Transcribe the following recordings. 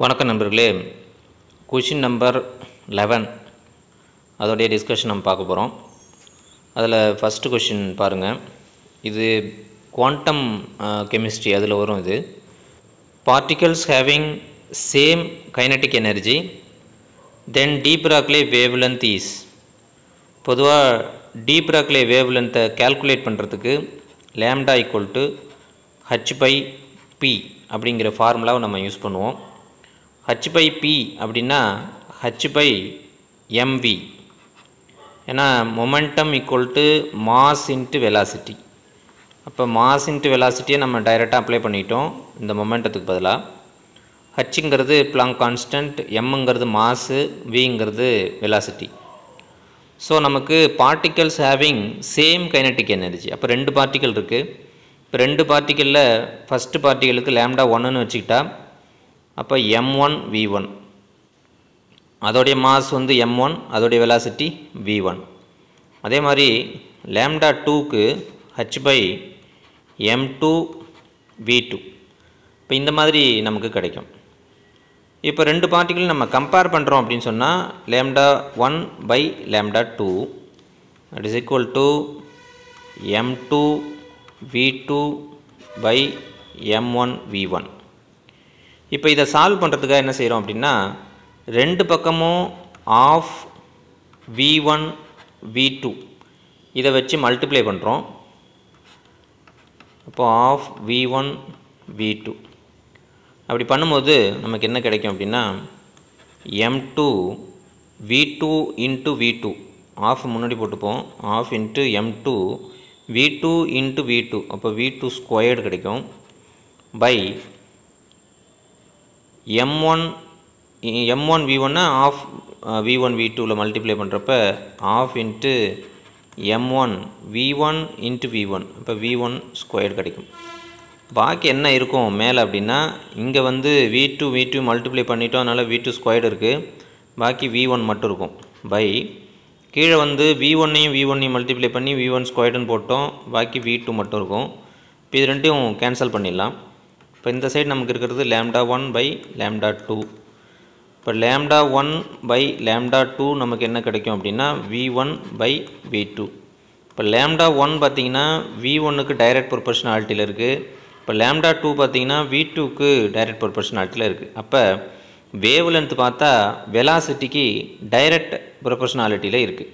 வணக்கம் நண்பர்களே. Question number 11 அதோடைய டிஸ்கஷன் நம்ம பார்க்க போகிறோம். அதில் ஃபஸ்ட்டு கொஷின் பாருங்கள். இது குவாண்டம் கெமிஸ்ட்ரி அதில் வரும். இது particles having same kinetic energy then de Broglie wavelength is. பொதுவாக டி பிராக்லே வேவ் லென்த்தை கேல்குலேட் பண்ணுறதுக்கு லேம்டா ஈக்குவல் டு h/p அப்படிங்கிற ஃபார்முலாவை நம்ம யூஸ் பண்ணுவோம். h/p அப்படின்னா h/mv. ஏன்னா momentum equal to mass into velocity. அப்போ மாஸ் இன்ட்டு வெலாசிட்டியை நம்ம டைரெக்டாக அப்ளை பண்ணிட்டோம் இந்த மொமெண்டத்துக்கு பதிலாக. ஹச்சுங்கிறது பிளாங்க் கான்ஸ்டன்ட், எம்ங்கிறது மாஸு, விங்கிறது வெலாசிட்டி. ஸோ நமக்கு particles having same kinetic energy. அப்போ ரெண்டு பார்ட்டிக்கல் இருக்குது. இப்போ ரெண்டு பார்ட்டிக்கலில் ஃபஸ்ட்டு பார்ட்டிக்கலுக்கு லேம்டா 1ன்னு வச்சுக்கிட்டா அப்போ m1 v1, அதோடைய மாஸ் வந்து m1, அதோடைய வெலாசிட்டி v1. அதே மாதிரி லேம்டா 2க்கு h/m2 v2. இப்போ இந்த மாதிரி நமக்கு கிடைக்கும். இப்போ ரெண்டு பார்ட்டிக்கல் நம்ம கம்பேர் பண்ணுறோம் அப்படின்னு சொன்னால் lambda 1/λ2 that is equal to m2 v2/m1 v1. இப்போ இதை சால்வ் பண்ணுறதுக்காக என்ன செய்கிறோம் அப்படின்னா ரெண்டு பக்கமும் ஆஃப் v1 v2 இதை வச்சு மல்டிப்ளை பண்ணுறோம். அப்போ ஆஃப் v1 v2 அப்படி பண்ணும்போது நமக்கு என்ன கிடைக்கும் அப்படின்னா m2 v2 into v2 of முன்னாடி போட்டுப்போம். Of into m2 v2 into v2 அப்போ v2 ஸ்கொயர்டு கிடைக்கும் by m1 v1 half v1 v2வில் மல்டிப்ளை பண்ணுறப்ப half into m1 v1 into v1 அப்போ v1 ஸ்கொயர்டு கிடைக்கும். பாக்கி என்ன இருக்கும் மேலே அப்படின்னா இங்கே வந்து v2 மல்டிப்ளை பண்ணிட்டோம், அதனால் v2 ஸ்கொயர்டு இருக்குது. பாக்கி v1 மட்டும் இருக்கும் பை கீழே வந்து v1ஐயும் மல்டிப்ளை பண்ணி v1 ஸ்கொயர்டுன்னு போட்டோம், பாக்கி v2 மட்டும் இருக்கும். இப்போ இது ரெண்டையும் கேன்சல் பண்ணிடலாம். இப்போ இந்த சைடு நமக்கு இருக்கிறது லேம்டா 1/λ2. இப்போ லேம்டா 1/λ2 நமக்கு என்ன கிடைக்கும் அப்படின்னா v1/v2. இப்போ லேம்டா 1 பார்த்திங்கன்னா v1க்கு டைரக்ட் ப்ரொபோர்ஷனாலிட்டியில் இருக்குது. இப்போ லேம்டா 2 பார்த்திங்கன்னா v2க்கு டைரக்ட் ப்ரொபோர்ஷனாலிட்டியில் இருக்குது. அப்போ வேவ் லென்த் பார்த்தா வெலாசிட்டிக்கு டைரக்ட் ப்ரொபோர்ஷனாலிட்டியில் இருக்குது.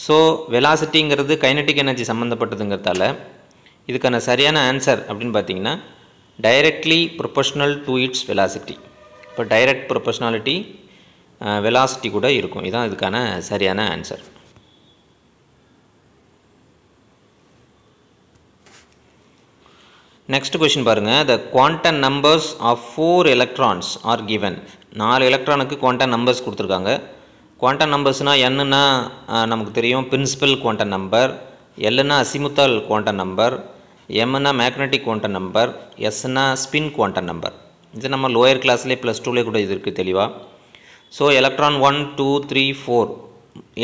ஸோ வெலாசிட்டிங்கிறது கைனட்டிக் எனர்ஜி சம்மந்தப்பட்டதுங்கிறதால இதுக்கான சரியான ஆன்சர் அப்படின்னு பார்த்திங்கன்னா directly proportional to its velocity. இப்போ டைரக்ட் ப்ரொபோர்ஷனாலிட்டி வெலாசிட்டி கூட இருக்கும். இதுதான் இதுக்கான சரியான ஆன்சர். நெக்ஸ்ட் கொஷின் பாருங்கள். The quantum numbers of 4 electrons are given. 4 எலக்ட்ரானுக்கு குவாண்டம் நம்பர்ஸ் கொடுத்துருக்காங்க. குவாண்டம் நம்பர்ஸ்னால் என்னன்னா நமக்கு தெரியும், பிரின்சிபல் குவாண்டம் நம்பர், எல்னா அசிமுத்தால் குவாண்டம் நம்பர், எம்னா மேக்னட்டிக் குவாண்டம் நம்பர், எஸ்னா ஸ்பின் குவாண்டம் நம்பர். இது நம்ம லோயர் கிளாஸ்லேயே +2லேயே கூட இது இருக்குது தெளிவாக. ஸோ எலக்ட்ரான் 1 2 3 4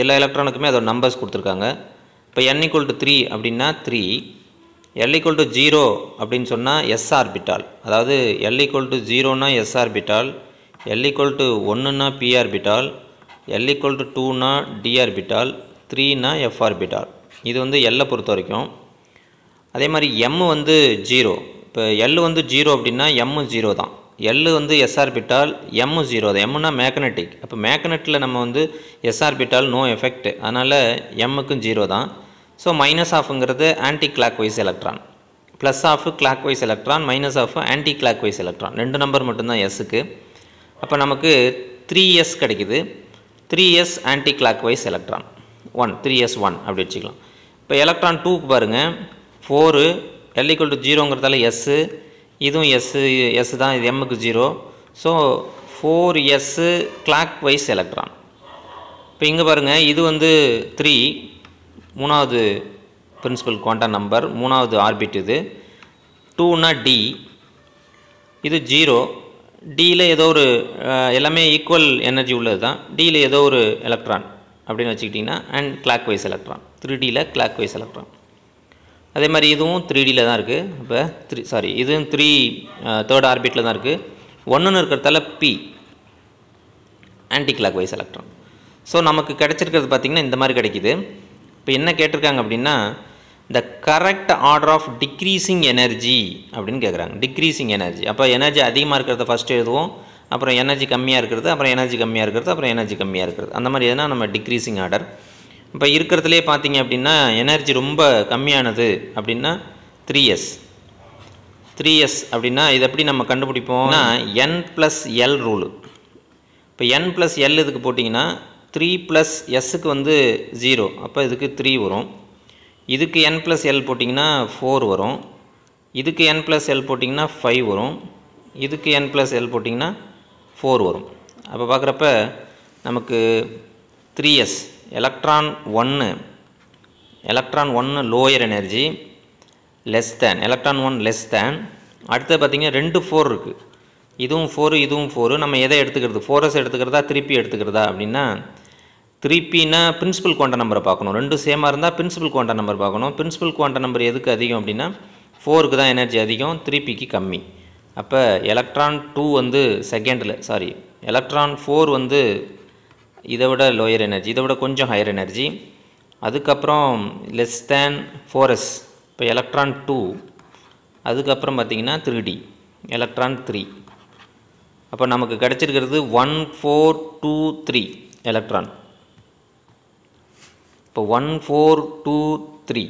எல்லா எலக்ட்ரானுக்குமே அதோட நம்பர்ஸ் கொடுத்துருக்காங்க. இப்போ n = 3 அப்படின்னா 3, l = 0 அப்படின்னு சொன்னால் s ஆர்பிட்டால், அதாவது l = 0னா s ஆர்பிட்டால், l = 1னா p ஆர்பிட்டால், l = 2னா d ஆர்பிட்டால், 3னா f ஆர்பிட்டால். இது வந்து l பொறுத்த வரைக்கும். அதே மாதிரி m வந்து 0. இப்போ l வந்து 0 அப்படின்னா m 0 தான். l வந்து s ஆர்பிட்டால், m 0 தான். mனா மேக்னட்டிக். அப்போ மேக்னெட்டில் நம்ம வந்து s ஆர்பிட்டால் நோ எஃபெக்ட், அதனால் mக்கும் 0 தான். ஸோ மைனஸ் ஆஃப்ங்கிறது anti clock wise electron, plus half clock wise electron, minus half anti clock wise electron. ரெண்டு நம்பர் மட்டும்தான் எஸ்ஸுக்கு. அப்போ நமக்கு 3s கிடைக்குது. 3s anti clock wise electron 3s1 அப்படி வச்சுக்கலாம். இப்போ எலக்ட்ரான் 2க்கு பாருங்கள் 4, l = 0ங்கிறதால எஸ்ஸு, இதுவும் எஸ் தான், இது எம்முக்கு 0. So 4s clock wise electron. இப்போ இங்கே பாருங்கள் இது வந்து 3, மூணாவது பிரின்சிபல் குவாண்டம் நம்பர், மூணாவது ஆர்பிட். இது 2னா d, இது 0. டியில் ஏதோ ஒரு எல்லாமே ஈக்குவல் எனர்ஜி உள்ளது தான். டியில் ஏதோ ஒரு எலக்ட்ரான் அப்படின்னு வச்சுக்கிட்டிங்கன்னா அண்ட் கிளாக் வைஸ் எலக்ட்ரான், 3Dயில் கிளாக் வைஸ் எலக்ட்ரான். அதே மாதிரி இதுவும் 3Dயில் தான் இருக்குது. இப்போ இதுவும் 3 தேர்ட் ஆர்பிட்டில் தான் இருக்குது. 1ன்னு இருக்கிறதால P anti clock wise electron. So நமக்கு கிடைச்சிருக்கிறது பார்த்திங்கன்னா இந்த மாதிரி கிடைக்கிது. இப்போ என்ன கேட்டிருக்காங்க அப்படின்னா the correct order of decreasing energy அப்படின்னு கேட்குறாங்க. டிக்ரீசிங் எனர்ஜி, அப்போ எனர்ஜி அதிகமாக இருக்கிறத ஃபஸ்ட்டு எழுதுவோம், அப்புறம் எனர்ஜி கம்மியாக இருக்கிறது, அப்புறம் எனர்ஜி கம்மியாக இருக்கிறது, அப்புறம் எனர்ஜி கம்மியாக இருக்கிறது, அந்த மாதிரி எதுனா நம்ம டிக்ரீசிங் ஆர்டர். இப்போ இருக்கிறதுலே பார்த்தீங்க அப்படின்னா எனர்ஜி ரொம்ப கம்மியானது அப்படின்னா 3s. 3s அப்படின்னா இது எப்படி நம்ம கண்டுபிடிப்போம்னா n+l ரூலு. இப்போ n+l இதுக்கு போட்டிங்கன்னா 3+sக்கு வந்து 0, அப்போ இதுக்கு 3 வரும். இதுக்கு n+l போட்டிங்கன்னா 4 வரும். இதுக்கு n+l போட்டிங்கன்னா 5 வரும். இதுக்கு n+l போட்டிங்கன்னா 4 வரும். அப்போ பார்க்குறப்ப நமக்கு 3s electron 1 lower energy less than, electron 1 less than. அடுத்து பார்த்திங்கன்னா 2 4 இருக்குது, இதுவும் 4 இதுவும் 4. நம்ம எதை எடுத்துக்கிறது, 4s எடுத்துக்கிறதா 3p எடுத்துக்கிறதா அப்படின்னா 3pனா பிரின்சிபல் குவாண்டம் நம்பரை பார்க்கணும். ரெண்டும் சேமாக இருந்தால் பிரின்சிபல் குவாண்டம் நம்பர் பார்க்கணும். பிரின்சிபல் குவாண்டம் நம்பர் எதுக்கு அதிகம் அப்படின்னா 4க்கு தான் எனர்ஜி அதிகம், 3pக்கு கம்மி. அப்போ எலக்ட்ரான் 2 வந்து எலக்ட்ரான் 4 வந்து இதை விட லோயர் எனர்ஜி, இதை விட கொஞ்சம் ஹையர் எனர்ஜி. அதுக்கப்புறம் லெஸ் தேன் 4s, இப்போ எலக்ட்ரான் 2. அதுக்கப்புறம் பார்த்திங்கன்னா 3d எலக்ட்ரான் 3. அப்போ நமக்கு கிடச்சிருக்கிறது 1 4 2 3 எலக்ட்ரான். இப்போ 1 4 2 3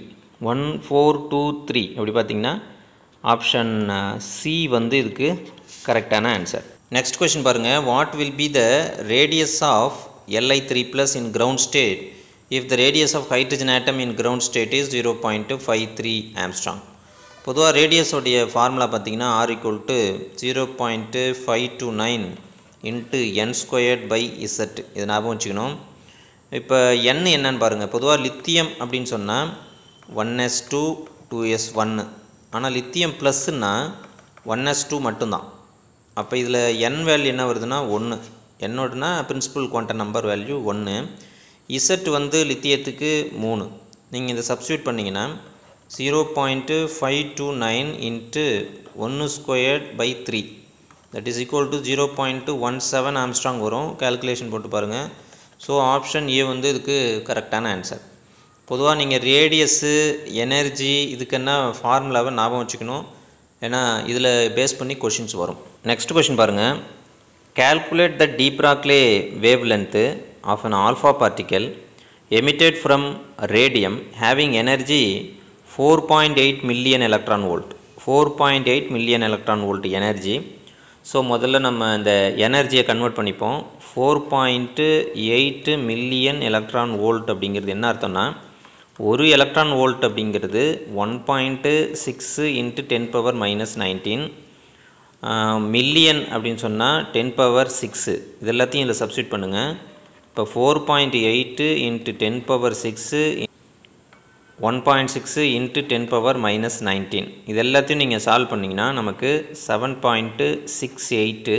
1 4 2 3 அப்படி பார்த்திங்கன்னா ஆப்ஷன் சி வந்து இதுக்கு கரெக்டான ஆன்சர். நெக்ஸ்ட் கொஷின் பாருங்கள். What will be the radius of Li3+ in ground state if the radius of hydrogen atom in ground state is 0.53 Armstrong? பொதுவாக ரேடியஸோடைய ஃபார்முலா பார்த்திங்கன்னா R = 0.529 × n²/z. இது ஞாபகம் வச்சுக்கணும். இப்போ n என்னன்னு பாருங்கள். பொதுவாக லித்தியம் அப்படின்னு சொன்னால் 1s2 2s1, ஆனால் லித்தியம் ப்ளஸ்ன்னா 1s2 மட்டும்தான். அப்போ இதில் n வேல்யூ என்ன வருதுன்னா 1. என்னோடனா principal quantum number value 1. Z வந்து லித்தியத்துக்கு 3. நீங்கள் இதை சப்ஸ்டியூட் பண்ணிங்கன்னா 0.529 × 1²/3 that is equal to 0.17 Armstrong வரும். கால்குலேஷன் போட்டு பாருங்கள். ஸோ ஆப்ஷன் ஏ வந்து இதுக்கு கரெக்டான ஆன்சர். பொதுவாக நீங்கள் ரேடியஸு எனர்ஜி இதுக்குன்னா ஃபார்முலாவை ஞாபகம் வச்சுக்கணும், ஏன்னா இதில் பேஸ் பண்ணி கொஷின்ஸ் வரும். நெக்ஸ்ட் கொஷின் பாருங்கள். Calculate the de Broglie wavelength of an alpha particle emitted from radium having energy 4.8 million electron volt. 4.8 million electron volt energy. So முதல்ல நம்ம இந்த எனர்ஜியை கன்வெர்ட் பண்ணிப்போம். 4.8 மில்லியன் எலக்ட்ரான் வோல்ட் அப்படிங்கிறது என்ன அர்த்தம்னா, ஒரு எலக்ட்ரான் வோல்ட் அப்படிங்கிறது 1.6 × 10⁻⁻19. மில்லியன் அப்படின்னு சொன்னால் 10⁻6. இது எல்லாத்தையும் இதில் சப்ஸ்டியூட் பண்ணுங்கள். இப்போ 4.8 × 10⁻6 1.6 × 10⁻⁻19. இது எல்லாத்தையும் நீங்கள் சால்வ் பண்ணிங்கன்னா நமக்கு 7.68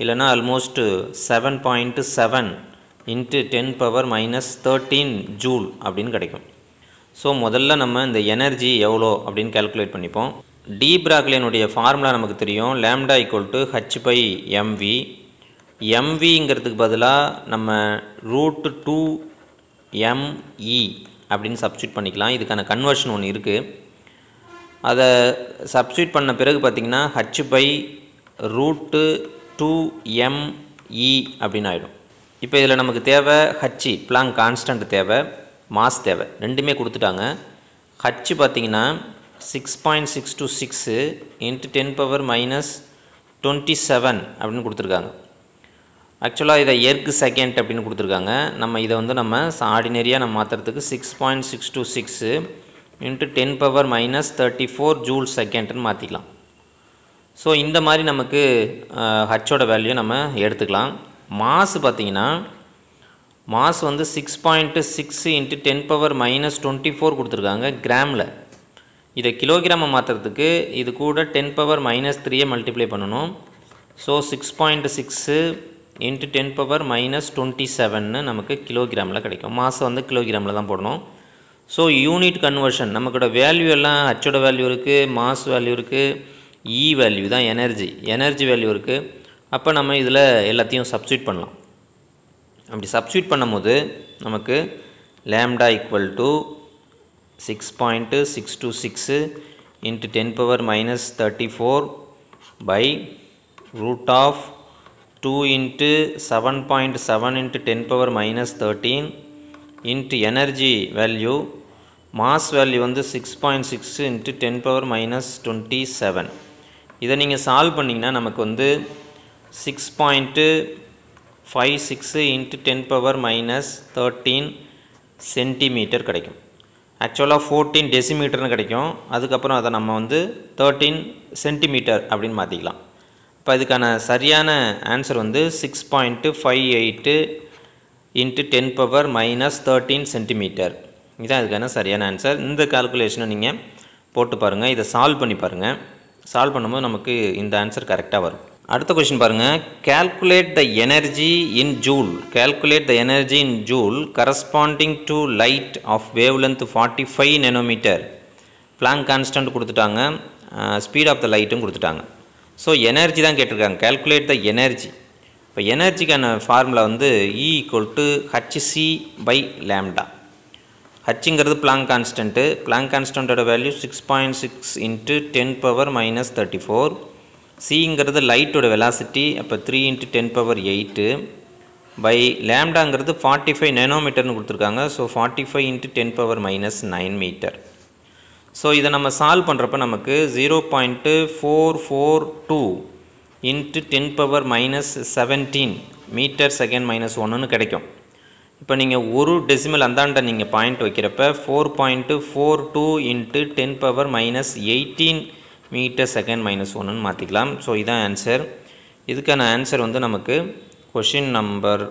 இல்லைனா ஆல்மோஸ்ட் 7.7 × 10⁻⁻13 ஜூல் அப்படின்னு கிடைக்கும். ஸோ முதல்ல நம்ம இந்த எனர்ஜி எவ்வளோ அப்படின்னு கால்குலேட் பண்ணிப்போம். டி பிராக்லினுடைய ஃபார்முலா நமக்கு தெரியும். λ = h/mv. mvங்கிறதுக்கு பதிலாக நம்ம √2me அப்படின்னு சப்ஸ்டியூட் பண்ணிக்கலாம். இதுக்கான கன்வர்ஷன் ஒன்று இருக்குது. அதை சப்ஸ்டியூட் பண்ண பிறகு பார்த்திங்கன்னா h/√2me அப்படின்னு ஆகிடும். இப்போ இதில் நமக்கு தேவை h, பிளாங்க் கான்ஸ்டன்ட் தேவை, மாஸ் தேவை, ரெண்டுமே கொடுத்துட்டாங்க. h பார்த்திங்கன்னா 6.626 × 10⁻⁻27 அப்படின்னு கொடுத்துருக்காங்க. ஆக்சுவலாக இதை எர்க் செகண்ட் அப்படின்னு கொடுத்துருக்காங்க. நம்ம இதை வந்து நம்ம ஆர்டினரியாக நம்ம மாற்றுறதுக்கு 6.626 × 10⁻⁻34 ஜூல் செகண்ட்னு மாற்றிக்கலாம். ஸோ இந்த மாதிரி நமக்கு ஹச்சோட வேல்யூ நம்ம எடுத்துக்கலாம். மாஸ் பார்த்திங்கன்னா மாஸ் வந்து 6.6 × 10⁻⁻24 கொடுத்துருக்காங்க கிராமில். இதை கிலோகிராமை மாற்றுறதுக்கு இது கூட 10⁻⁻3 மல்டிப்ளை பண்ணணும். ஸோ 6.6 × 10⁻⁻27 நமக்கு கிலோகிராமில் கிடைக்கும். மாஸ் வந்து கிலோகிராமில் தான் போடணும். ஸோ யூனிட் கன்வர்ஷன் நமக்கோட வேல்யூ எல்லாம் ஹச்சோட வேல்யூ இருக்குது, மாஸ் வேல்யூ இருக்குது, E வேல்யூ தான் எனர்ஜி வேல்யூ இருக்குது. அப்போ நம்ம இதில் எல்லாத்தையும் சப்ஸ்டியூட் பண்ணலாம். அப்படி சப்ஸ்டியூட் பண்ணும்போது நமக்கு lambda equal to 6.626 into 10 power minus 34 by root of 2 into 7.7 into 10 power minus 13 into energy value mass value வந்து 6.6 into 10 power minus 27. இதை நீங்கள் சால்வ் பண்ணிங்கன்னா நமக்கு வந்து 6.56 into 10 power minus 13 சென்டிமீட்டர் கிடைக்கும். ஆக்சுவலாக 14 டெசிமீட்டர்னு கிடைக்கும். அதுக்கப்புறம் அதை நம்ம வந்து 13 சென்டிமீட்டர் அப்படின்னு மாற்றிக்கலாம். இப்போ இதுக்கான சரியான ஆன்சர் வந்து 6.58 into 10 power minus 13 சென்டிமீட்டர். இதுதான் இதுக்கான சரியான ஆன்சர். இந்த கால்குலேஷனை நீங்கள் போட்டு பாருங்கள், இதை சால்வ் பண்ணி பாருங்கள். சால்வ் பண்ணும்போது நமக்கு இந்த ஆன்சர் கரெக்டாக வரும். அடுத்த கொஸ்டின் பாருங்கள். calculate the energy in joule. calculate the energy in joule corresponding to light of wavelength 45 nanometer. Planck constant கொடுத்துட்டாங்க, ஸ்பீட் ஆஃப் த லைட்டும் கொடுத்துட்டாங்க. ஸோ எனர்ஜி தான் கேட்டிருக்காங்க. calculate the energy. இப்போ எனர்ஜிக்கான ஃபார்முலா வந்து E equal to hc by lambda. ஹச்சுங்கிறது Planck constant. Planck கான்ஸ்டன்ட்டோட வேல்யூ 6.6 into 10 power minus 34. சிங்கிறது லைட்டோட வெலாசிட்டி, அப்போ 3 into 10 power 8 பை லேம்டாங்கிறது 45 நேனோமீட்டர்னு கொடுத்துருக்காங்க. So 45 into 10 power minus 9 metre. So இதை நம்ம சால்வ் பண்ணுறப்ப நமக்கு 0.442 into 10 power minus 17 metre second minus 1ன்னு கிடைக்கும். இப்போ நீங்கள் ஒரு டெசிமல் அந்தாண்ட நீங்கள் பாயிண்ட் வைக்கிறப்ப 4.42 into 10 power minus 18 metre second minus 1ன்னு மாற்றிக்கலாம். ஸோ இதான் ஆன்சர். இதுக்கான ஆன்சர் வந்து நமக்கு கொஷின் நம்பர்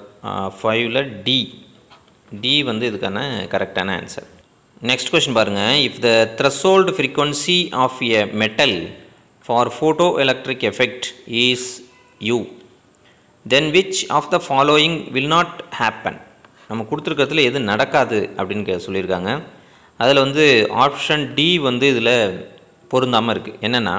5ல் டி வந்து இதுக்கான கரெக்டான ஆன்சர். நெக்ஸ்ட் கொஷின் பாருங்கள். If the threshold frequency of a metal for photo electric effect is U, then which of the following will not happen. நம்ம கொடுத்துருக்கிறதுல எது நடக்காது அப்படின்னு சொல்லியிருக்காங்க. அதில் வந்து ஆப்ஷன் டி வந்து இதில் பொருந்தாமல் இருக்குது. என்னென்னா,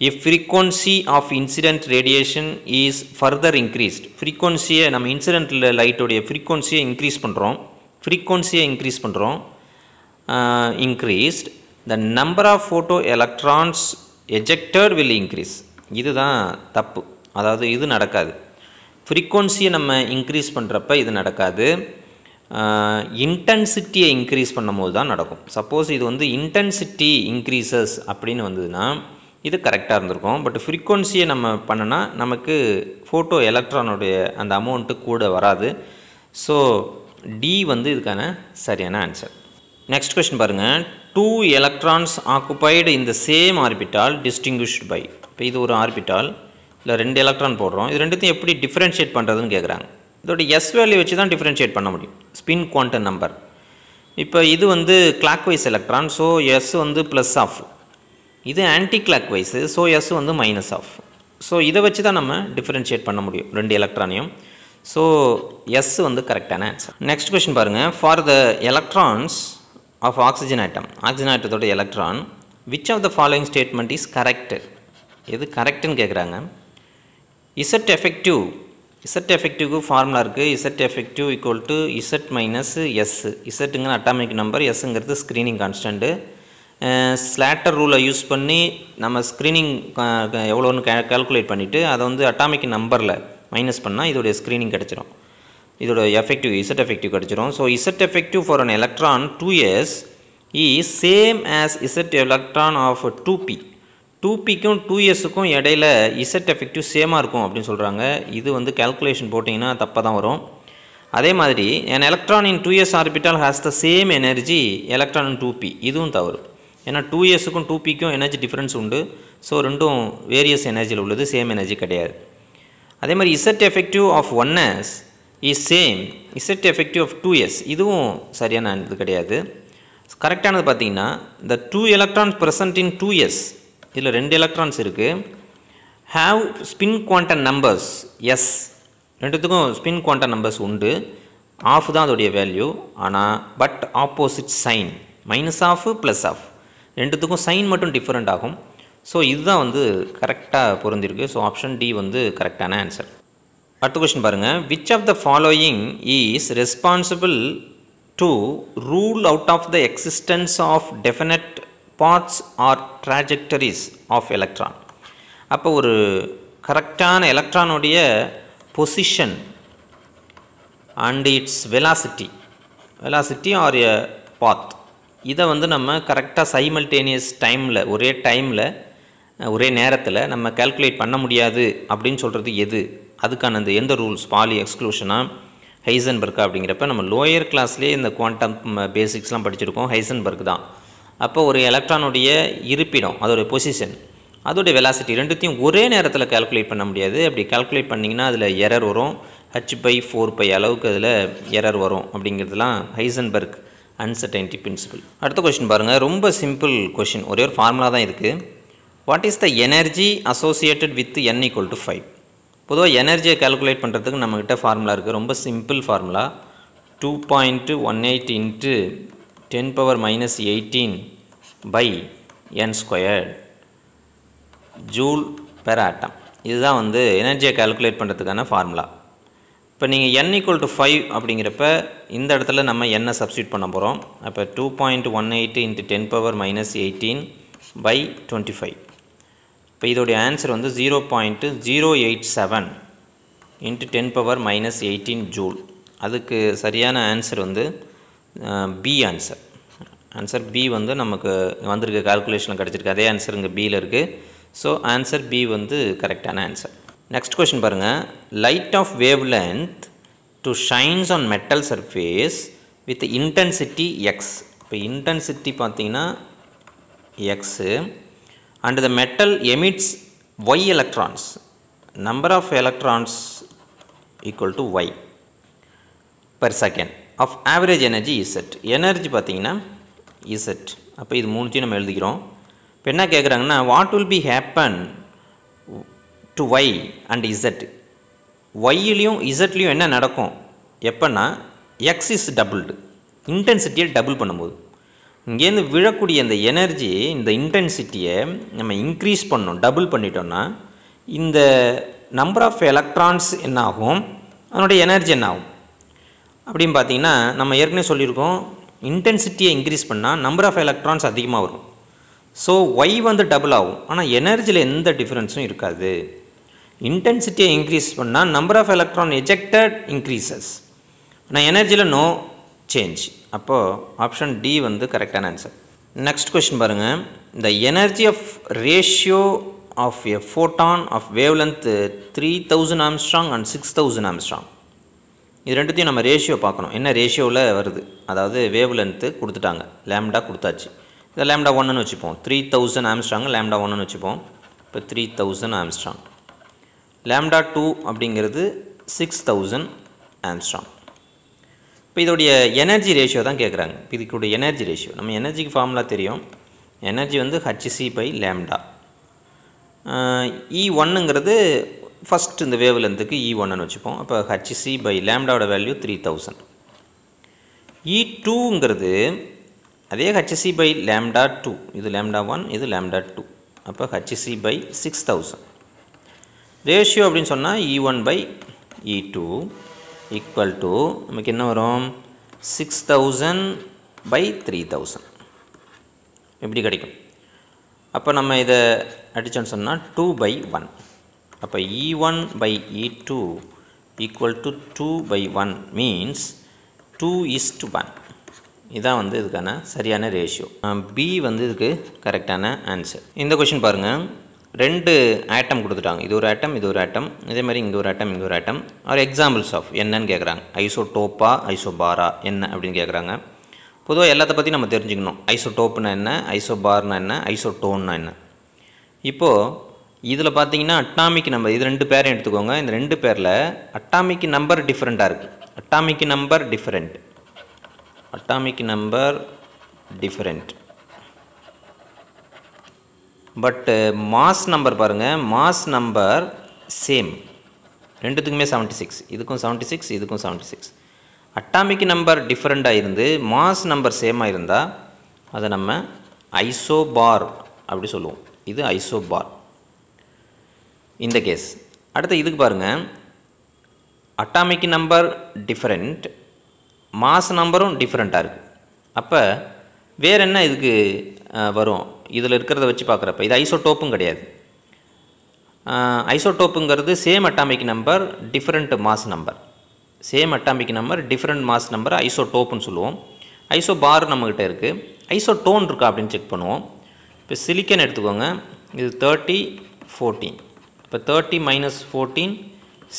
if frequency of incident radiation is further increased. ஃப்ரீக்வன்சியை நம்ம இன்சிடென்ட்டில் லைட்டோடைய ஃப்ரீக்வன்சியை இன்க்ரீஸ் பண்ணுறோம். Increased the number of photo electrons ejected will increase. இதுதான் தப்பு. அதாவது இது நடக்காது. ஃப்ரீக்வன்சியை நம்ம இன்க்ரீஸ் பண்ணுறப்ப இது நடக்காது. இன்டென்சிட்டியை இன்க்ரீஸ் பண்ணும்போது தான் நடக்கும். சப்போஸ் இது வந்து இன்டென்சிட்டி இன்க்ரீசஸ் அப்படின்னு வந்ததுன்னா இது கரெக்டாக இருந்திருக்கும். பட் ஃப்ரீக்வன்சியை நம்ம பண்ணனா நமக்கு ஃபோட்டோ எலக்ட்ரானுடைய அந்த அமௌண்ட்டு கூட வராது. ஸோ டி வந்து இதுக்கான சரியான ஆன்சர். நெக்ஸ்ட் கொஸ்டின் பாருங்கள். 2 electrons occupied in the same orbital distinguished by. இப்போ இது ஒரு ஆர்பிட்டால், இல்லை 2 எலக்ட்ரான் போடுறோம். இது ரெண்டுத்தையும் எப்படி டிஃப்ரென்ஷியேட் பண்ணுறதுன்னு கேட்குறாங்க. இதோட எஸ் வேல்யூ வச்சு தான் டிஃப்ரென்ஷியேட் பண்ண முடியும். Spin quantum number. இப்போ இது வந்து clock wise electron, so S வந்து ப்ளஸ் ஆஃப். இது anticlockwise, so S வந்து மைனஸ் ஆஃப். ஸோ இதை வச்சு தான் நம்ம டிஃப்ரென்ஷியேட் பண்ண முடியும் 2 எலக்ட்ரானையும். ஸோ எஸ் வந்து கரெக்டான ஆன்சர். நெக்ஸ்ட் கொஸ்டின் பாருங்கள். For the electrons of oxygen atom, oxygen ஆட்டத்தோட electron, which of the following statement is correct. எது கரெக்டுன்னு கேட்குறாங்க. இசட் எஃபெக்டிவ்க்கு ஃபார்முலா இருக்குது. Z effective equal to Z minus S. இசட்டுங்கிற அட்டாமிக் நம்பர், எஸ்ங்கிறது ஸ்க்ரீனிங் கான்ஸ்டன்ட்டு. ஸ்லாட்டர் ரூலை யூஸ் பண்ணி நம்ம ஸ்க்ரீனிங் எவ்வளோன்னு கால்குலேட் பண்ணிவிட்டு அதை வந்து அட்டாமிக் நம்பரில் மைனஸ் பண்ணால் இதோடைய ஸ்க்ரீனிங் கிடச்சிரும். இதோட எஃபெக்டிவ் இசட் எஃபெக்டிவ் கிடச்சிரும். So Z effective for an electron 2s is same as Z electron of 2p. 2pக்கும் 2sக்கும் இடையில இசட் எஃபெக்டிவ் சேமாக இருக்கும் அப்படின்னு சொல்கிறாங்க. இது வந்து கால்குலேஷன் போட்டிங்கன்னா தப்பாக தான் வரும். அதே மாதிரி an electron in 2s orbital has the same energy electron in 2p. இதுவும் தவறு. ஏன்னா 2sக்கும் 2pக்கும் எனர்ஜி டிஃப்ரென்ஸ் உண்டு. ஸோ ரெண்டும் வேரியஸ் எனர்ஜியில் உள்ளது, சேம் எனர்ஜி கிடையாது. அதே மாதிரி Z effective of 1s is same Z effective of 2s. இதுவும் சரியான இது கிடையாது. கரெக்டானது பார்த்தீங்கன்னா the 2 electrons present in 2s, இதில் 2 எலக்ட்ரான்ஸ் இருக்குது, have spin quantum numbers s. ரெண்டுத்துக்கும் ஸ்பின் குவாண்டம் நம்பர்ஸ் உண்டு. ஆஃப் தான் அதோடைய வேல்யூ. ஆனால் but opposite sign, minus half plus half, ரெண்டுத்துக்கும் சைன் மட்டும் டிஃப்ரெண்ட் ஆகும். ஸோ இதுதான் வந்து கரெக்டாக பொருந்திருக்கு. ஸோ ஆப்ஷன் டி வந்து கரெக்டான ஆன்சர். அடுத்த கொஸ்டின் பாருங்கள். Which of the following is responsible to rule out of the existence of definite paths or trajectories of electron. அப்போ ஒரு கரெக்டான எலக்ட்ரானுடைய position and its velocity or a path, இதை வந்து நம்ம கரெக்டாக சைமல்டேனியஸ் டைமில் ஒரே நேரத்தில் நம்ம கால்குலேட் பண்ண முடியாது அப்படின்னு சொல்கிறது எது? அதுக்கான அந்த எந்த ரூல்ஸ்? பாலி எக்ஸ்க்ளூஷனாக ஹைசன்பர்க் அப்படிங்கிறப்ப நம்ம லோயர் கிளாஸ்லேயே இந்த குவாண்டம் பேசிக்ஸ்லாம் படிச்சிருக்கோம். ஹைசன்பர்க் தான். அப்போ ஒரு எலக்ட்ரானுடைய இருப்பிடம், அதோடைய பொசிஷன், அதோடைய வெலாசிட்டி ரெண்டுத்தையும் ஒரே நேரத்தில் கால்குலேட் பண்ண முடியாது. அப்படி கால்குலேட் பண்ணிங்கன்னா அதில் எரர் வரும். h/4π அளவுக்கு அதில் எரர் வரும். அப்படிங்கிறதுலாம் ஹைசன்பர்க் அன்சர்டைனிட்டி பிரின்சிபல். அடுத்த கொஸ்டின் பாருங்கள். ரொம்ப சிம்பிள் கொஸ்டின். ஒரே ஒரு ஃபார்முலா தான் இருக்குது. What is the energy associated with n = 5? பொதுவாக எனர்ஜியை கால்குலேட் பண்ணுறதுக்கு நம்மக்கிட்ட ஃபார்முலா இருக்குது. ரொம்ப simple formula. 2.18 × 10⁻18 n² joule per atom. இதுதான் வந்து எனர்ஜியை கால்குலேட் பண்ணுறதுக்கான ஃபார்முலா. இப்போ நீங்கள் n = 5 அப்படிங்கிறப்ப இந்த இடத்துல நம்ம n சப்ஸ்டியூட் பண்ண போகிறோம். அப்போ 2.18 × 10⁻18/25. இப்போ இதோடைய ஆன்சர் வந்து 0.087 × 10⁻18 ஜூல். அதுக்கு சரியான ஆன்சர் வந்து பி ஆன்சர் பி வந்து நமக்கு வந்திருக்க கால்குலேஷனில் கிடச்சிருக்கு. அதே ஆன்சர் இங்கே பியில் இருக்குது. ஸோ ஆன்சர் பி வந்து கரெக்டான ஆன்சர். நெக்ஸ்ட் கொஸ்டின் பாருங்கள். Light of wavelength to shines on metal surface with intensity X. இப்போ இன்டென்சிட்டி பார்த்தீங்கன்னா X and the metal emits Y electrons. Number of electrons equal to Y per second of average energy Z. Energy பார்த்தீங்கன்னா Z. அப்போ இது மூணுத்தையும் நம்ம எழுதிக்கிறோம். இப்போ என்ன கேட்குறாங்கன்னா what will be happen to Y and Z. ஒய்லையும் இசட்லேயும் என்ன நடக்கும் எப்போன்னா எக்ஸ் இஸ் டபுள்டு, இன்டென்சிட்டியை டபுள் பண்ணும்போது இங்கேருந்து விழக்கூடிய இந்த எனர்ஜி, இந்த இன்டென்சிட்டியை நம்ம இன்க்ரீஸ் பண்ணோம், டபுள் பண்ணிட்டோம்னா இந்த நம்பர் ஆஃப் எலக்ட்ரான்ஸ் என்ன ஆகும், அதனுடைய எனர்ஜி என்ன ஆகும் அப்படின்னு பார்த்தீங்கன்னா நம்ம ஏற்கனவே சொல்லியிருக்கோம். இன்டென்சிட்டியை இன்க்ரீஸ் பண்ணால் நம்பர் ஆஃப் எலக்ட்ரான்ஸ் அதிகமாக வரும். ஸோ ஒய் வந்து டபுள் ஆகும். ஆனால் எனர்ஜியில் எந்த டிஃப்ரென்ஸும் இருக்காது. இன்டென்சிட்டியை இன்க்ரீஸ் பண்ணால் number of electron ejected increases, ஆனால் எனர்ஜியில் நோ சேஞ்ச். அப்போது ஆப்ஷன் டி வந்து கரெக்டான ஆன்சர். நெக்ஸ்ட் கொஸ்டின் பாருங்கள். The energy of ratio of a photon of wavelength 3000 angstrom and 6000 angstrom. இது ரெண்டுத்தையும் நம்ம ரேஷியோ பார்க்கணும். என்ன ரேஷியோவில் வருது? அதாவது வேவ் லென்த்து கொடுத்துட்டாங்க, லேம்டா கொடுத்தாச்சு. இதை லேம்டா 1ன்னு வச்சுப்போம். 3000 ஆம்ஸ்ட்ராங் லேம்டா 1ன்னு வச்சுப்போம். இப்போ 3000 ஆம்ஸ்ட்ராங். லேம்டா 2 அப்படிங்கிறது 6000 ஆம்ஸ்ட்ராங். இப்போ இதோடைய எனர்ஜி ரேஷியோ தான் கேட்குறாங்க. இப்போ இதுக்குடைய எனர்ஜி ரேஷியோ, நம்ம எனர்ஜிக்கு ஃபார்முலா தெரியும். எனர்ஜி வந்து hc/λ. E1ங்கிறது ஃபஸ்ட் இந்த வேவ் லென்த்துக்கு E1ன்னு வச்சுப்போம். அப்போ hc/λவோட வேல்யூ 3000. E2ங்கிறது அதே hc/λ2. இது λ1, இது λ2. அப்போ hc/6000. ரேஷியோ அப்படின்னு சொன்னால் E1/E2 ஈக்குவல் டு நமக்கு என்ன வரும்? 6000/3000 எப்படி கிடைக்கும்? அப்போ நம்ம இதை அடித்தோன்னு சொன்னால் 2/1. அப்போ E1/E2 ஈக்குவல் டு 2/1 மீன்ஸ் 2:1. இதுதான் வந்து இதுக்கான சரியான ரேஷியோ. பி வந்து இதுக்கு கரெக்டான ஆன்சர். இந்த கொஷின் பாருங்கள். 2 ஆட்டம் கொடுத்துட்டாங்க. இது ஒரு ஆட்டம், இது ஒரு ஆட்டம். இதே மாதிரி இங்கே ஒரு ஆட்டம், இங்கே ஒரு ஆட்டம். ஒரு எக்ஸாம்பிள்ஸ் ஆஃப் என்னன்னு கேட்குறாங்க. ஐசோடோப்பா ஐசோபாரா என்ன அப்படின்னு கேட்குறாங்க. பொதுவாக எல்லாத்த பற்றி நம்ம தெரிஞ்சுக்கணும். ஐசோடோப்புனா என்ன, ஐசோபார்னா என்ன, ஐசோடோன்னா என்ன. இப்போது இதில் பார்த்தீங்கன்னா அட்டாமிக் நம்பர், இது 2 பேரை எடுத்துக்கோங்க. இந்த 2 பேரில் அட்டாமிக் நம்பர் டிஃப்ரெண்ட்டாக இருக்குது. Atomic number different but mass number பாருங்கள், மாஸ் நம்பர் சேம். ரெண்டுத்துக்குமே 76. இதுக்கும் 76, இதுக்கும் 76. அட்டாமிக் நம்பர் டிஃப்ரெண்ட்டாக இருந்து மாஸ் நம்பர் சேமாக இருந்தால் அதை நம்ம ஐசோபார் அப்படி சொல்லுவோம். இது ஐசோபார் இந்த கேஸ். அடுத்து இதுக்கு பாருங்கள், அட்டாமிக் நம்பர் டிஃப்ரெண்ட், மாஸ் நம்பரும் டிஃப்ரெண்ட்டாக இருக்குது. அப்போ வேறு என்ன இதுக்கு வரும் இதில் இருக்கிறத வச்சு பார்க்குறப்ப? இது ஐசோடோப்பும் கிடையாது. ஐசோடோப்புங்கிறது same atomic number different mass number, same atomic number different mass number ஐசோடோப்புன்னு சொல்லுவோம். ஐசோபார் நம்மக்கிட்ட இருக்குது. ஐசோடோன் இருக்கா அப்படின்னு செக் பண்ணுவோம். இப்போ சிலிக்கன் எடுத்துக்கோங்க, இது 30 14. இப்போ 30 - 14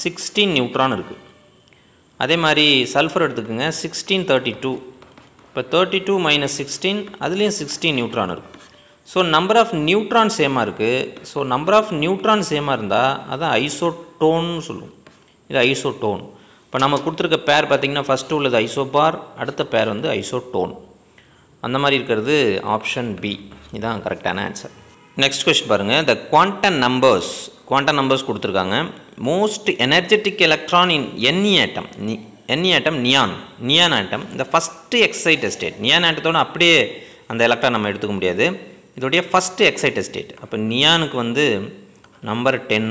16 நியூட்ரான் இருக்குது. அதே மாதிரி சல்ஃபர் எடுத்துக்கோங்க, 16 32. இப்போ 32 - 16 அதுலேயும் 16 நியூட்ரான் இருக்குது. ஸோ நம்பர் ஆஃப் நியூட்ரான் சேமாக இருக்குது. ஸோ நம்பர் ஆஃப் நியூட்ரான் சேமாக இருந்தால் அதான் ஐசோடோன்னு சொல்லுவோம். இது ஐசோடோன். இப்போ நம்ம கொடுத்துருக்க பேர் பார்த்திங்கன்னா ஃபஸ்ட்டு உள்ளது ஐசோபார், அடுத்த பேர் வந்து ஐசோடோன். அந்த மாதிரி இருக்கிறது ஆப்ஷன் பி. இதுதான் கரெக்டான ஆன்சர். நெக்ஸ்ட் கொஸ்டின் பாருங்கள், த குவாண்டம் நம்பர்ஸ் கொடுத்துருக்காங்க. Most energetic electron in NE atom. NE atom neon atom. இந்த ஃபஸ்ட்டு எக்ஸைட்டட் ஸ்டேட், நியான் ஆட்டத்தோட அப்படியே அந்த எலக்ட்ரான் நம்ம எடுத்துக்க முடியாது. இதோடைய ஃபஸ்ட்டு எக்ஸைட்டட் ஸ்டேட். அப்போ நியானுக்கு வந்து number 10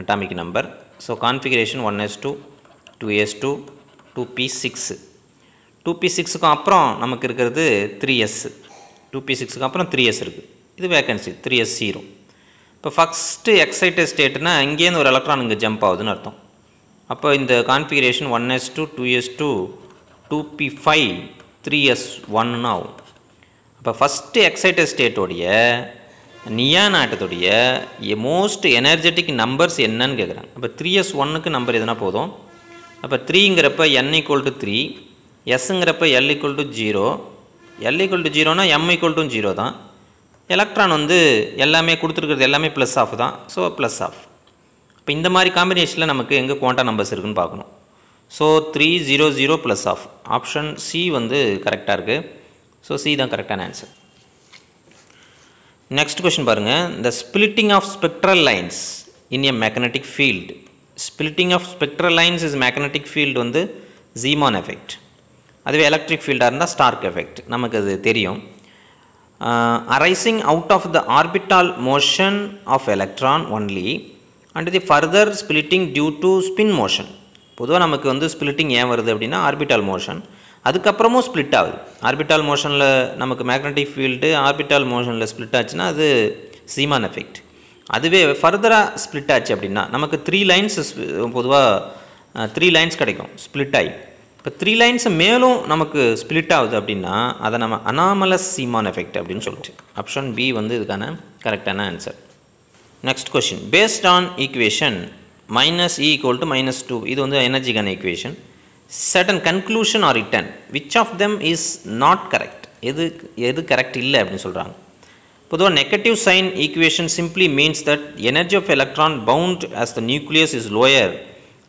atomic number. So configuration 1s2 2s2 2p6. 2p6க்கு அப்புறம் நமக்கு இருக்கிறது 3s. 2p6க்கு அப்புறம் 3s இருக்குது. இது வேக்கன்சி 3s0. இப்போ ஃபஸ்ட்டு எக்ஸைட்டட் ஸ்டேட்னா இங்கேருந்து ஒரு எலக்ட்ரான் இங்கே ஜம்ப் ஆகுதுன்னு அர்த்தம். அப்போ இந்த configuration 1s2 2s2 2p5 3s1 ஆகும். அப்போ ஃபஸ்ட்டு எக்ஸைட்டட் ஸ்டேட்டோடைய நியான் ஆட்டத்துடைய மோஸ்ட் எனர்ஜெட்டிக் நம்பர்ஸ் என்னன்னு கேட்குறாங்க. அப்போ 3s1க்கு நம்பர் எதுனா போதும். அப்போ 3ங்கிறப்ப n = 3, sங்கிறப்ப l = 0, l = 0னா m = 0 தான். எலக்ட்ரான் வந்து எல்லாமே கொடுத்துருக்கிறது எல்லாமே ப்ளஸ் ஆஃப் தான். So plus half. இப்போ இந்த மாதிரி காம்பினேஷனில் நமக்கு எங்கே குவாண்டம் நம்பர்ஸ் இருக்குதுன்னு பார்க்கணும். So 3 0 0 plus half. Option C வந்து கரெக்டாக இருக்குது. ஸோ சி தான் கரெக்டான ஆன்சர். நெக்ஸ்ட் கொஸ்டின் பாருங்கள், the splitting of spectral lines in a magnetic field. Splitting of spectral lines is magnetic field வந்து ஜீமான் எஃபெக்ட். அதுவே எலக்ட்ரிக் ஃபீல்டாக இருந்தால் ஸ்டார்க் எஃபெக்ட். நமக்கு அது தெரியும். Arising out of the orbital motion of electron only and the further splitting due to spin motion. பொதுவாக நமக்கு வந்து splitting ஏன் வருது அப்படின்னா ஆர்பிட்டால் மோஷன், அதுக்கப்புறமும் ஸ்ப்ளிட் ஆகுது. ஆர்பிட்டால் மோஷனில் நமக்கு மேக்னெட்டிக் ஃபீல்டு ஆர்பிட்டால் மோஷனில் ஸ்ப்ளிட் ஆச்சுன்னா அது சீமான் எஃபெக்ட். அதுவே ஃபர்தராக ஸ்ப்ளிட் ஆச்சு அப்படின்னா நமக்கு 3 லைன்ஸ் பொதுவாக 3 லைன்ஸ் கிடைக்கும் ஸ்ப்ளிட் ஆகி. இப்போ 3 லைன்ஸ் மேலும் நமக்கு ஸ்ப்ளிட் ஆகுது அப்படின்னா அதை நம்ம அனாமலஸ் சீமான் எஃபெக்ட் அப்படின்னு சொல்லிட்டு ஆப்ஷன் பி வந்து இதுக்கான கரெக்டான answer. Next question, based on equation -E = -2, இது வந்து எனர்ஜிக்கான equation. Certain conclusion are written, which of them is not correct, எது கரெக்ட் இல்லை அப்படின்னு சொல்கிறாங்க. பொதுவாக negative sign equation simply means that energy of electron bound as the nucleus is lower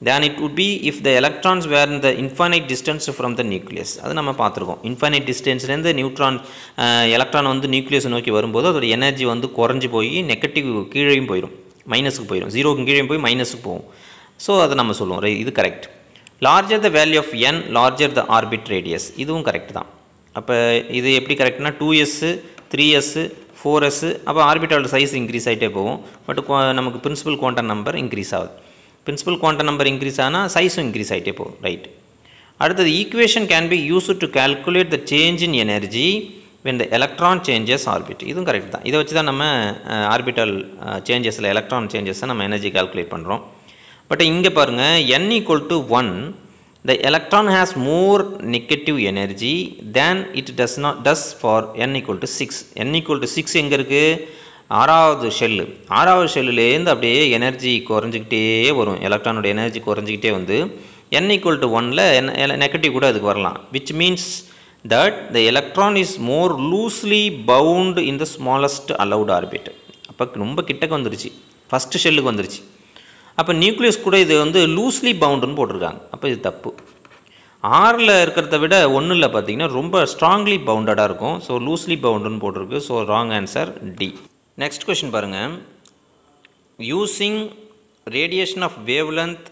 than it would be if the electrons were in the infinite distance from the nucleus. அது நம்ம பார்த்துருக்கோம். Infinite டிஸ்டன்ஸ்லேருந்து electron வந்து nucleus நோக்கி வரும்போது அதோட energy வந்து குறைஞ்சி போய் நெகட்டிவ் கீழேயும் போயிடும், மைனஸுக்கு போயிடும், 0க்கு கீழே போய் மைனஸுக்கு போகும். ஸோ அதை நம்ம சொல்லுவோம், இது correct. Larger the value of n larger the orbit radius, இதுவும் கரெக்ட் தான். அப்போ இது எப்படி கரெக்ட்னா 2s 3s 4s, அப்போ ஆர்பிட்டோட சைஸ் இன்க்ரீஸ் ஆகிட்டே போகும். பட் நமக்கு பிரின்சிபல் குவாண்டம் நம்பர் இன்க்ரீஸ் ஆகுது. பிரின்சிபல் குவாண்டம் நம்பர் இன்க்ரீஸ் ஆனால் சைஸும் இன்க்ரீஸ் ஆகிட்டே போகும். ரைட். அடுத்தது equation can be used to calculate the change in energy when the electron changes orbit. இதுவும் கரெக்ட் தான். இதை வச்சு தான் நம்ம ஆர்பிட்டல் சேஞ்சஸில் எலக்ட்ரான் சேஞ்சஸை நம்ம எனர்ஜி கால்குலேட் பண்ணுறோம். பட் இங்கே பாருங்கள், n = 1, the electron has more negative energy than it does for n = 6. n = 6 எங்கே இருக்குது? 6வது ஷெல்லு. 6வது ஷெல்லுலேருந்து அப்படியே எனர்ஜி குறைஞ்சிக்கிட்டே வரும். எலக்ட்ரானோட எனர்ஜி குறைஞ்சிக்கிட்டே வந்து n = 1ல் நெகட்டிவ் கூட அதுக்கு வரலாம். Which means that the electron is more loosely bound in the smallest allowed orbit. அப்போ ரொம்ப கிட்டக்கு வந்துருச்சு, ஃபஸ்ட்டு ஷெல்லுக்கு வந்துருச்சு. அப்போ நியூக்ளியஸ் கூட இது வந்து லூஸ்லி பவுண்டுன்னு போட்டிருக்காங்க. அப்போ இது தப்பு. 6ல் இருக்கிறத விட 1ல் பார்த்தீங்கன்னா ரொம்ப ஸ்ட்ராங்லி பவுண்டடாக இருக்கும். ஸோ லூஸ்லி பவுண்டுன்னு போட்டிருக்கு. So wrong answer D. Next question பாருங்கள், using radiation of wavelength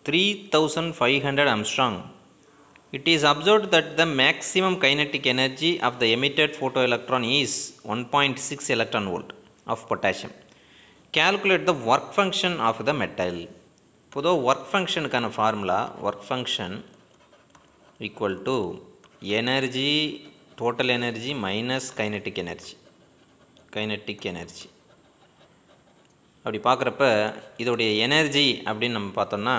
3500 Armstrong, it is observed that the maximum kinetic energy of the emitted photoelectron is 1.6 electron volt. of potassium. Calculate the work function of the metal. பொதுவாக work ஃபங்க்ஷனுக்கான formula work function equal to energy total energy minus kinetic energy. அப்படி பார்க்குறப்ப இதோடைய energy அப்படின்னு நம்ம பார்த்தோம்னா,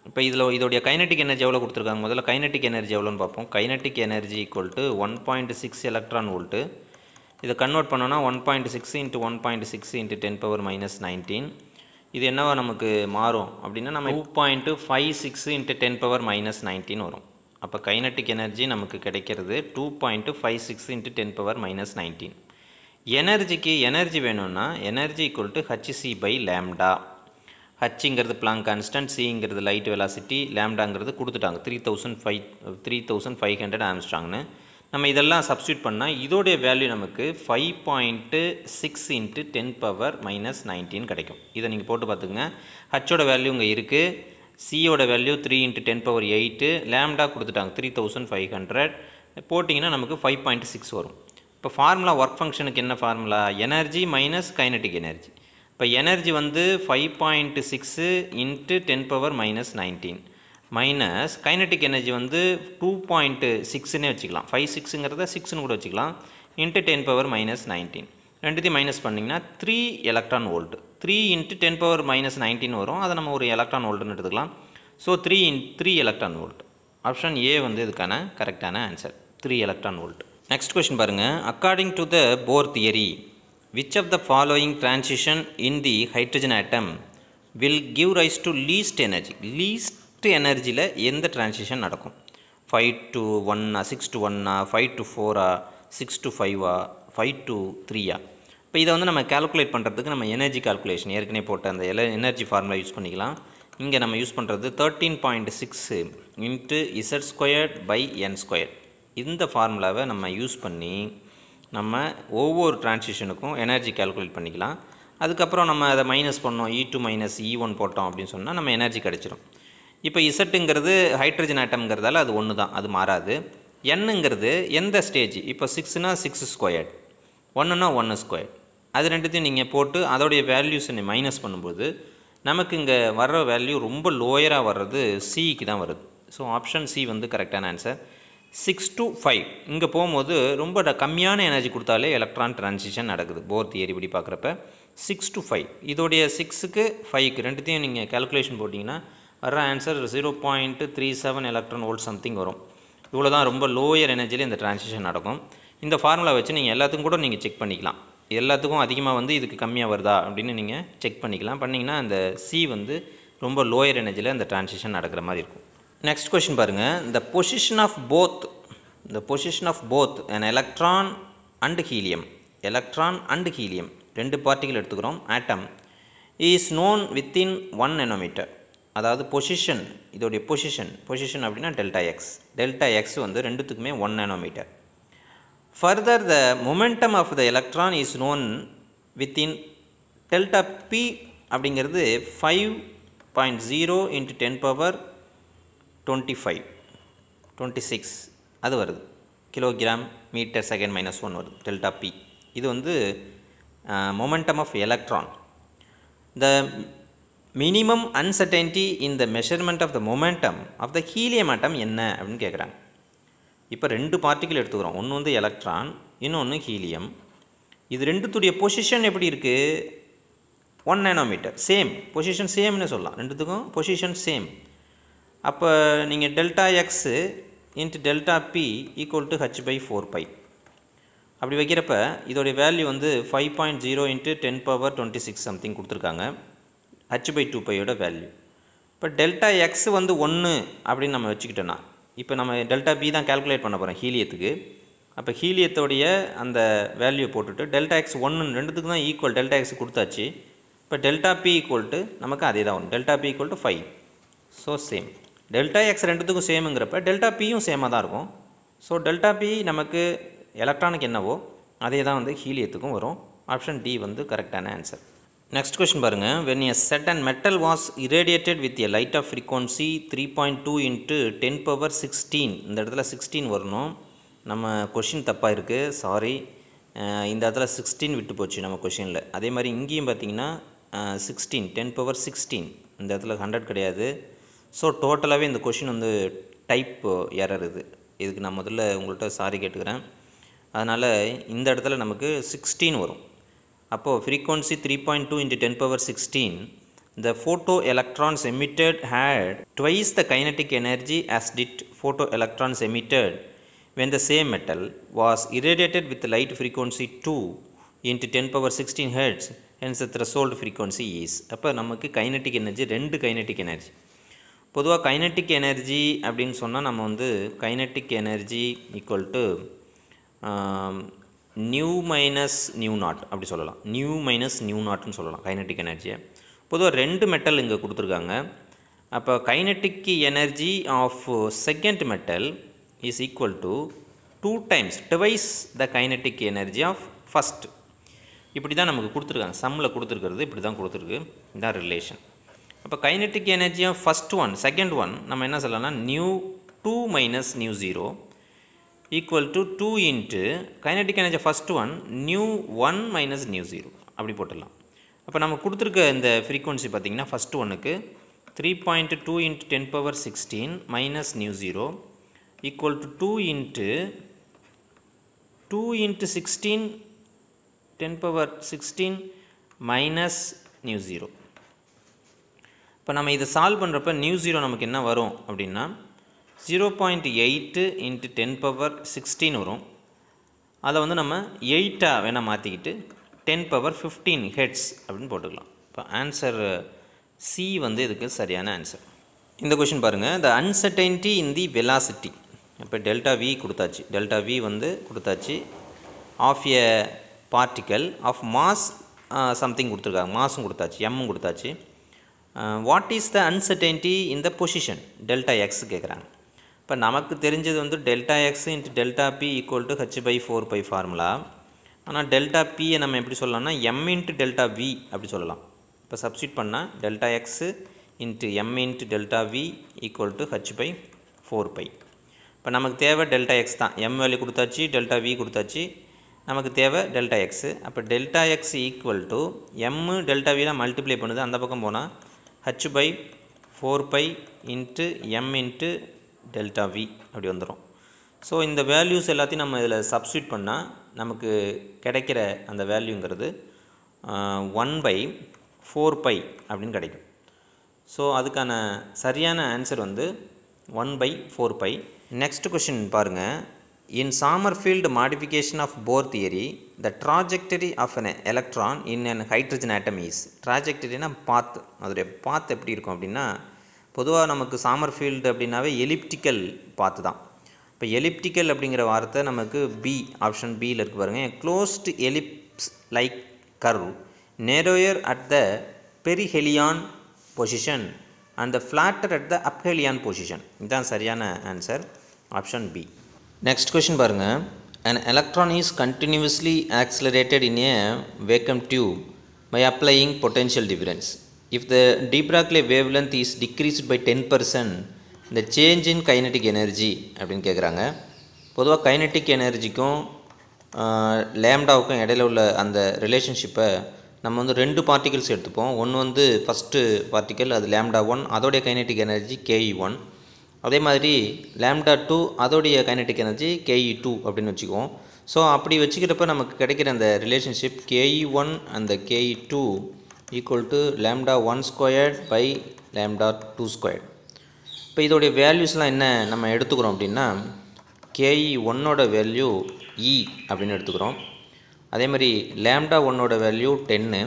இப்போ இதோடைய கைனட்டிக் எனர்ஜி எவ்வளோ கொடுத்துருக்காங்க, முதல்ல கைனட்டிக் எனர்ஜி எவ்வளோன்னு பார்ப்போம். Kinetic energy equal to 1.6 electron volt. இதை கன்வெர்ட் பண்ணோன்னா 1.6 × 1.6 × 10⁻⁻19 இது என்னவா நமக்கு மாறும் அப்படின்னா நம்ம 2.56 × 10⁻⁻19 வரும். அப்போ கைனட்டிக் எனர்ஜி நமக்கு கிடைக்கிறது 2.56 × 10⁻⁻19. எனர்ஜிக்கு எனர்ஜி வேணும்னா எனர்ஜி ஈக்குவல் டு hc/λ. ஹச்சுங்கிறது பிளாங்க் கான்ஸ்டன்ட், சிங்கிறது லைட் வெலாசிட்டி, லேம்டாங்கிறது கொடுத்துட்டாங்க 3500 ஆம்ஸ்ட்ராங்னு. நம்ம இதெல்லாம் சப்ஸ்டியூட் பண்ணால் இதோடைய வேல்யூ நமக்கு 5.6 × 10⁻⁻19 கிடைக்கும். இதை நீங்கள் போட்டு பார்த்துங்க. ஹச்சோட வேல்யூ இங்கே இருக்குது, சியோட வேல்யூ 3 × 10⁸, லேம்டா கொடுத்துட்டாங்க 3500 போட்டிங்கன்னா நமக்கு 5.6 வரும். இப்போ ஃபார்முலா ஒர்க் ஃபங்க்ஷனுக்கு என்ன formula, energy minus kinetic energy. இப்போ எனர்ஜி வந்து 5.6 × 10⁻⁻19 மைனஸ் கைனட்டிக் எனர்ஜி வந்து 2.6ன்னே வச்சுக்கலாம், 56ங்கிறத 6ன்னு கூட வச்சுக்கலாம், × 10⁻⁻19 ரெண்டுத்தையும் மைனஸ் பண்ணிங்கன்னா 3 எலக்ட்ரான் வோல்ட். 3 × 10⁻⁻19 வரும், அதை நம்ம ஒரு எலக்ட்ரான் வோல்ட்டுன்னு எடுத்துக்கலாம். So 3 electron volt. Option A வந்து இதுக்கான கரெக்டான answer, 3 electron volt. Next question பாருங்கள். According to the Bohr theory, which of the following transition in the hydrogen atom will give rise to least energy? least எனர்ஜியில் எந்த transition நடக்கும்? 5 to 1, 6 to 1, 5 to 4, 6 to 5, 5 to 3. இப்போ இதை வந்து நம்ம calculate பண்ணுறதுக்கு நம்ம energy calculation ஏற்கனவே போட்ட அந்த எனர்ஜி ஃபார்முலா யூஸ் பண்ணிக்கலாம். இங்கே நம்ம யூஸ் பண்ணுறது 13.6 × z²/n². இந்த ஃபார்முலாவை நம்ம யூஸ் பண்ணி நம்ம ஒவ்வொரு டிரான்சிஷனுக்கும் எனர்ஜி கால்குலேட் பண்ணிக்கலாம். அதுக்கப்புறம் நம்ம அதை மைனஸ் பண்ணோம், E2 - E1 போட்டோம் அப்படின்னு சொன்னால் நம்ம எனர்ஜி கிடச்சிரும். இப்போ இசட்டுங்கிறது ஹைட்ரஜன் ஆட்டம்ங்கிறதால அது ஒன்று தான், அது மாறாது. என்னங்கிறது எந்த ஸ்டேஜ், இப்போ 6னா 6², 1னா 1², அது ரெண்டுத்தையும் நீங்கள் போட்டு அதோடைய வேல்யூஸை மைனஸ் பண்ணும்போது நமக்கு இங்கே வர்ற வேல்யூ ரொம்ப லோயராக வர்றது சிக்கு தான் வருது. ஸோ ஆப்ஷன் சி வந்து கரெக்டான ஆன்சர். 6 to 5 இங்கே போகும்போது ரொம்ப கம்மியான எனர்ஜி கொடுத்தாலே எலக்ட்ரான் டிரான்சிஷன் நடக்குது போர் தியரி படி பார்க்குறப்ப. 6 to 5 இதோடைய 6க்கு 5க்கு ரெண்டுத்தையும் நீங்கள் கால்குலேஷன் போட்டிங்கன்னா வர்ற ஆன்சர் 0.37 எலக்ட்ரான் வோல்ட் சம்திங் வரும். இவ்வளோ தான் ரொம்ப லோயர் எனர்ஜியில் இந்த டிரான்சிஷன் நடக்கும். இந்த ஃபார்முலா வச்சு நீங்கள் எல்லாத்துக்கும் கூட நீங்கள் செக் பண்ணிக்கலாம். எல்லாத்துக்கும் அதிகமாக வந்து இதுக்கு கம்மியாக வருதா அப்படின்னு நீங்கள் செக் பண்ணிக்கலாம். பண்ணிங்கன்னா அந்த சி வந்து ரொம்ப லோயர் எனர்ஜியில் இந்த டிரான்சிஷன் நடக்கிற மாதிரி இருக்கும். நெக்ஸ்ட் கொஸ்டின் பாருங்கள். the position of both an electron and helium ரெண்டு பார்ட்டிகள் எடுத்துக்கிறோம், atom is known within 1 nanometer. அதாவது பொசிஷன், இதோடைய பொசிஷன் அப்படின்னா டெல்டா எக்ஸ் வந்து ரெண்டுத்துக்குமே 1 nanometer. Further the momentum of the electron is known within delta P அப்படிங்கிறது 5.0 × 10⁻26 அது வருது, கிலோகிராம் மீட்டர் செகண்ட் -1 வருது டெல்டா பி. இது வந்து momentum of electron. The minimum uncertainty in the measurement of the momentum of the helium atom என்ன அப்படின்னு கேட்குறாங்க. இப்போ ரெண்டு பார்ட்டிகள் எடுத்துக்கிறோம், ஒன்று வந்து எலக்ட்ரான், இன்னொன்று ஹீலியம். இது ரெண்டுத்துடைய பொசிஷன் எப்படி இருக்குது, 1 nanometer, சேம் பொசிஷன், சேம்னு சொல்லலாம், ரெண்டுத்துக்கும் பொசிஷன் சேம். அப்போ நீங்கள் delta X into delta P equal to h/4π அப்படி வைக்கிறப்ப இதோடைய வேல்யூ வந்து 5.0 × 10⁻26 சம்திங் கொடுத்துருக்காங்க, h/2πயோட வேல்யூ. இப்போ டெல்டா எக்ஸ் வந்து 1 அப்படின்னு நம்ம வச்சுக்கிட்டோன்னா, இப்போ நம்ம டெல்டா பி தான் கால்குலேட் பண்ண போகிறோம் ஹீலியத்துக்கு. அப்போ ஹீலியத்தோடைய அந்த வேல்யூ போட்டுட்டு டெல்டா எக்ஸ் 1 ரெண்டுத்துக்கு தான் ஈக்குவல், டெல்டா எக்ஸ் கொடுத்தாச்சு. இப்போ டெல்டா பி ஈக்குவல் டு நமக்கு அதே தான் வரும், delta P equal to 5. So same, delta X ரெண்டுத்துக்கும் சேமுங்கிறப்ப டெல்டா பியும் சேமாக தான் இருக்கும். ஸோ டெல்டா பி நமக்கு எலக்ட்ரானுக்கு என்னவோ அதே தான் வந்து ஹீலியத்துக்கும் வரும். ஆப்ஷன் டி வந்து கரெக்டான ஆன்சர். நெக்ஸ்ட் கொஸ்டின் பாருங்கள். When a certain metal was irradiated with a light of frequency 3.2 × 10⁻16, இந்த இடத்துல 16 வரணும், நம்ம கொஷின் தப்பாக இருக்குது, சாரி. இந்த இடத்துல 16 விட்டு போச்சு நம்ம கொஷினில். அதே மாதிரி இங்கேயும் பார்த்தீங்கன்னா 16 10^16 இந்த இடத்துல 100 கிடையாது. ஸோ டோட்டலாகவே இந்த கொஷின் வந்து டைப் எரர் இதுக்கு நான் முதல்ல உங்கள்கிட்ட சாரி கேட்டுக்கிறேன். அதனால் இந்த இடத்துல நமக்கு 16 வரும். அப்போது frequency 3.2 × 10^16 the photoelectrons emitted had twice the kinetic energy as did photoelectrons emitted when the same metal was irradiated with light frequency 2 × 10^16 Hz, hence the threshold frequency is. அப்போ நமக்கு கைனட்டிக் எனர்ஜி 2 கைனட்டிக் எனர்ஜி. பொதுவாக kinetic energy அப்படின்னு சொன்னால் நம்ம வந்து kinetic energy equal to new minus new not அப்படி சொல்லலாம். New minus new நாட்னு சொல்லலாம் கைனட்டிக் எனர்ஜியை. பொதுவாக 2 மெட்டல் இங்கே கொடுத்துருக்காங்க. அப்போ kinetic energy of second metal is equal to 2 times twice the kinetic energy of first. இப்படி தான் நமக்கு கொடுத்துருக்காங்க. சம்மில் கொடுத்துருக்கிறது இப்படி தான் கொடுத்துருக்கு. இதான் ரிலேஷன். அப்போ kinetic energy of first one second one நம்ம என்ன சொல்லலாம்னா nu 2 minus nu 0 equal to 2 into kinetic energy first one nu 1 minus nu 0 அப்படி போட்டுடலாம். அப்போ நம்ம கொடுத்துருக்க இந்த ஃப்ரீக்வன்சி பார்த்திங்கன்னா ஃபஸ்ட்டு ஒன்றுக்கு 3.2 × 10^16 minus nu 0 equal to 2 into 2 × 16 10^16 minus nu 0. இப்போ நம்ம இதை சால்வ் பண்ணுறப்ப நியூ 0 நமக்கு என்ன வரும் அப்படின்னா 0.8 × 10^16 வரும். அதை வந்து நம்ம 8ஆக வேணால் மாற்றிக்கிட்டு 10^15 ஹெர்ட்ஸ் அப்படின்னு போட்டுக்கலாம். இப்போ ஆன்சர் சி வந்து இதுக்கு சரியான ஆன்சர். இந்த கொஷின் பாருங்கள், the uncertainty in the velocity. இப்போ டெல்டா வி கொடுத்தாச்சு, டெல்டா வி வந்து கொடுத்தாச்சு of a particle of mass something கொடுத்துருக்காங்க, மாஸும் கொடுத்தாச்சு, எம்மும் கொடுத்தாச்சு. What is the uncertainty in the position delta X கேட்குறாங்க. இப்போ நமக்கு தெரிஞ்சது வந்து delta X into delta P equal to h/4π formula. ஆனால் டெல்டா பியை நம்ம எப்படி சொல்லலாம்னா எம் இன்ட்டு டெல்டா வி அப்படி சொல்லலாம். இப்போ சப்ஸ்டியூட் பண்ணால் delta X into M into delta V equal to h/4π. இப்போ நமக்கு தேவை டெல்டா எக்ஸ் தான். எம் வேல்யூ கொடுத்தாச்சு, டெல்டா வி கொடுத்தாச்சு, நமக்கு தேவை டெல்டா எக்ஸு. அப்போ delta X equal to M delta விலாம் மல்டிப்ளை பண்ணுது, அந்த பக்கம் போனால் h/4π into M into delta V அப்படி வந்துடும். ஸோ இந்த வேல்யூஸ் எல்லாத்தையும் நம்ம இதில் சப்ஸ்டியூட் பண்ணால் நமக்கு கிடைக்கிற அந்த வேல்யூங்கிறது 1/4π அப்படின்னு கிடைக்கும். ஸோ அதுக்கான சரியான ஆன்சர் வந்து 1/4π. நெக்ஸ்ட் கொஷின் பாருங்கள். In Sommerfeld modification of Bohr theory the trajectory of an electron in an hydrogen atom is. ட்ராஜெக்டரினா பாத், அதோடைய பாத் எப்படி இருக்கும் அப்படின்னா பொதுவாக நமக்கு சாமர்ஃபீல்டு அப்படின்னாவே எலிப்டிக்கல் பாத்து தான். இப்போ எலிப்டிக்கல் அப்படிங்கிற வார்த்தை நமக்கு பி, ஆப்ஷன் பியில் இருக்கு பாருங்கள். Closed ellipse like curve narrower at the perihelion position and the flatter at the aphelion position. இதுதான் சரியான answer, option B. Next question பாருங்கள். an electron is continuously accelerated in a vacuum tube by applying potential difference. If the de Broglie wavelength is decreased by 10%, the change in kinetic energy அப்படின்னு கேட்குறாங்க. பொதுவாக kinetic எனர்ஜிக்கும் லேம்டாவுக்கும் இடையில உள்ள அந்த ரிலேஷன்ஷிப்பை நம்ம வந்து 2 பார்ட்டிகல்ஸ் எடுத்துப்போம். ஒன்று வந்து ஃபஸ்ட்டு பார்ட்டிக்கல், அது லேம்டா 1, அதோடைய கைனட்டிக் எனர்ஜி KE1. அதே மாதிரி லேம்டா 2 அதோடைய கைனட்டிக் எனர்ஜி KE2 அப்படின்னு வச்சுக்குவோம். ஸோ அப்படி வச்சுக்கிறப்ப நமக்கு கிடைக்கிற அந்த ரிலேஷன்ஷிப் KE1 அந்த KE2 equal to lambda 1² by lambda 2². இப்போ இதோடைய வேல்யூஸ்லாம் என்ன நம்ம எடுத்துக்கிறோம் அப்படின்னா KE1ஓட வேல்யூ E அப்படின்னு எடுத்துக்கிறோம். அதே மாதிரி லேம்டா 1ஓட வேல்யூ 10,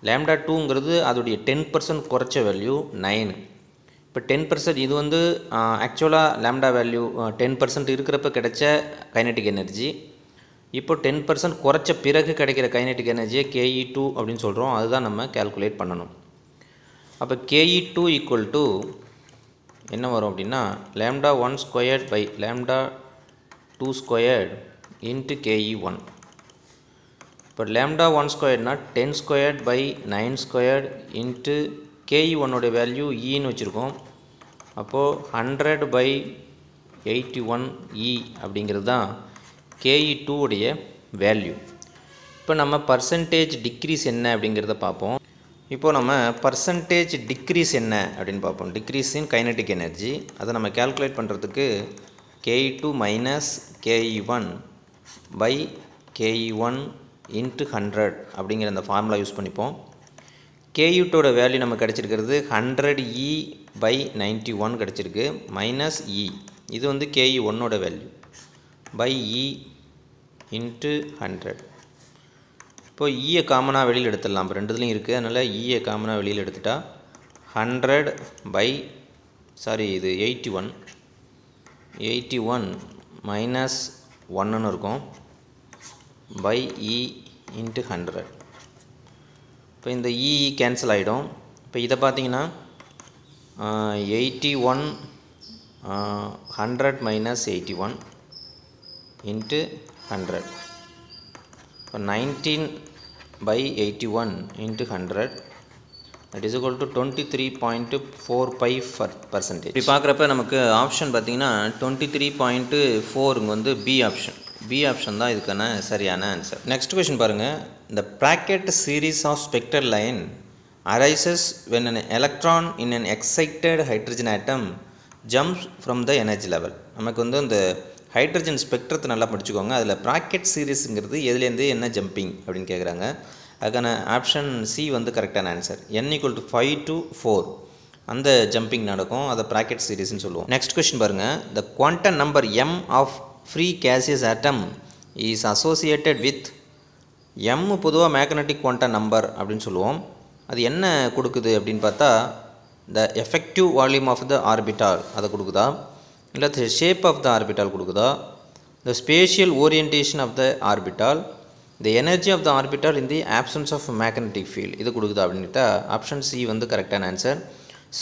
லேம்டா 2ங்கிறது அதோடைய 10% குறைச்ச வேல்யூ 9. இப்போ 10% இது வந்து ஆக்சுவலாக லேம்டா வேல்யூ 10% இருக்கிறப்ப கிடைச்ச கைனட்டிக் எனர்ஜி. இப்போ 10% குறைச்ச பிறகு கிடைக்கிற கைனட்டிக் எனர்ஜியை KE2 அப்படின்னு சொல்கிறோம். அதுதான் நம்ம கேல்குலேட் பண்ணணும். அப்போ KE2 ஈக்குவல் டு என்ன வரும் அப்படின்னா lambda 1² by lambda 2² into KE1. இப்போ லேம்டா 1²னா 10² பை 9² இன்ட்டு KE1ஓடைய வேல்யூ ஈன்னு வச்சுருக்கோம். அப்போது 100 பை 81 E அப்படிங்கிறது தான் KE2 உடைய வேல்யூ. இப்போ நம்ம பர்சன்டேஜ் டிக்ரீஸ் என்ன அப்படிங்கிறத பார்ப்போம். இப்போ நம்ம பர்சன்டேஜ் டிக்ரீஸ் என்ன அப்படின்னு பார்ப்போம். Decrease in kinetic energy. அதை நம்ம கால்குலேட் பண்ணுறதுக்கு KE2 minus KE1 by KE1 into 100 அப்படிங்கிற அந்த ஃபார்முலா யூஸ் பண்ணிப்போம். KE2ஓட வேல்யூ நம்ம கிடச்சிருக்கிறது 100E பை 91 கிடச்சிருக்கு மைனஸ் E. இது வந்து KE1ஓட வேல்யூ பை E இன்ட்டு 100. இப்போ ஈயை காமனாக வெளியில் எடுத்துடலாம். இப்போ ரெண்டுத்துலையும் இருக்குது, அதனால் ஈயை காமனாக வெளியில் எடுத்துட்டா 100 பை இது 81 மைனஸ் 1ன்னு இருக்கும் பை E இன்ட்டு 100. இப்போ இந்த E கேன்சல் ஆகிடும். இப்போ இதை பார்த்தீங்கன்னா 81 100 மைனஸ் 81 இன்ட்டு 100. இப்போ 19 by 81 into 100 that is equal to 23.45%. இப்படி பார்க்குறப்ப நமக்கு ஆப்ஷன் பார்த்தீங்கன்னா 23.4 வந்து பி ஆப்ஷன் தான் இதுக்கான சரியான ஆன்சர். நெக்ஸ்ட் கொஷின் பாருங்கள். இந்த Brackett series of spectral line arises when an electron in an excited hydrogen atom jumps from the energy level. நமக்கு வந்து இந்த ஹைட்ரஜன் ஸ்பெக்ட்ரத்தை நல்லா படிச்சுக்கோங்க. அதில் ப்ராக்கெட் சீரீஸுங்கிறது எதுலேருந்து என்ன ஜம்பிங் அப்படின்னு கேட்குறாங்க. அதுக்கான ஆப்ஷன் சி வந்து கரெக்டான ஆன்சர். n = 5 to 4 அந்த ஜம்பிங் நடக்கும், அதை ப்ராக்கெட் சீரீஸ்ன்னு சொல்லுவோம். நெக்ஸ்ட் கொஸ்டின் பாருங்கள். The quantum number m of free gaseous atom is associated with m பொதுவாக மேக்னட்டிக் குவாண்டம் நம்பர் அப்படின்னு சொல்லுவோம். அது என்ன கொடுக்குது அப்படின்னு பார்த்தா the effective volume of the orbital அதை கொடுக்குதா, இல்லை the shape of the orbital கொடுக்குதா, the spatial orientation of the orbital, the energy of the orbital in the absence of magnetic field இது கொடுக்குதா அப்படின்ட்டா ஆப்ஷன் சி வந்து கரெக்டான ஆன்சர்.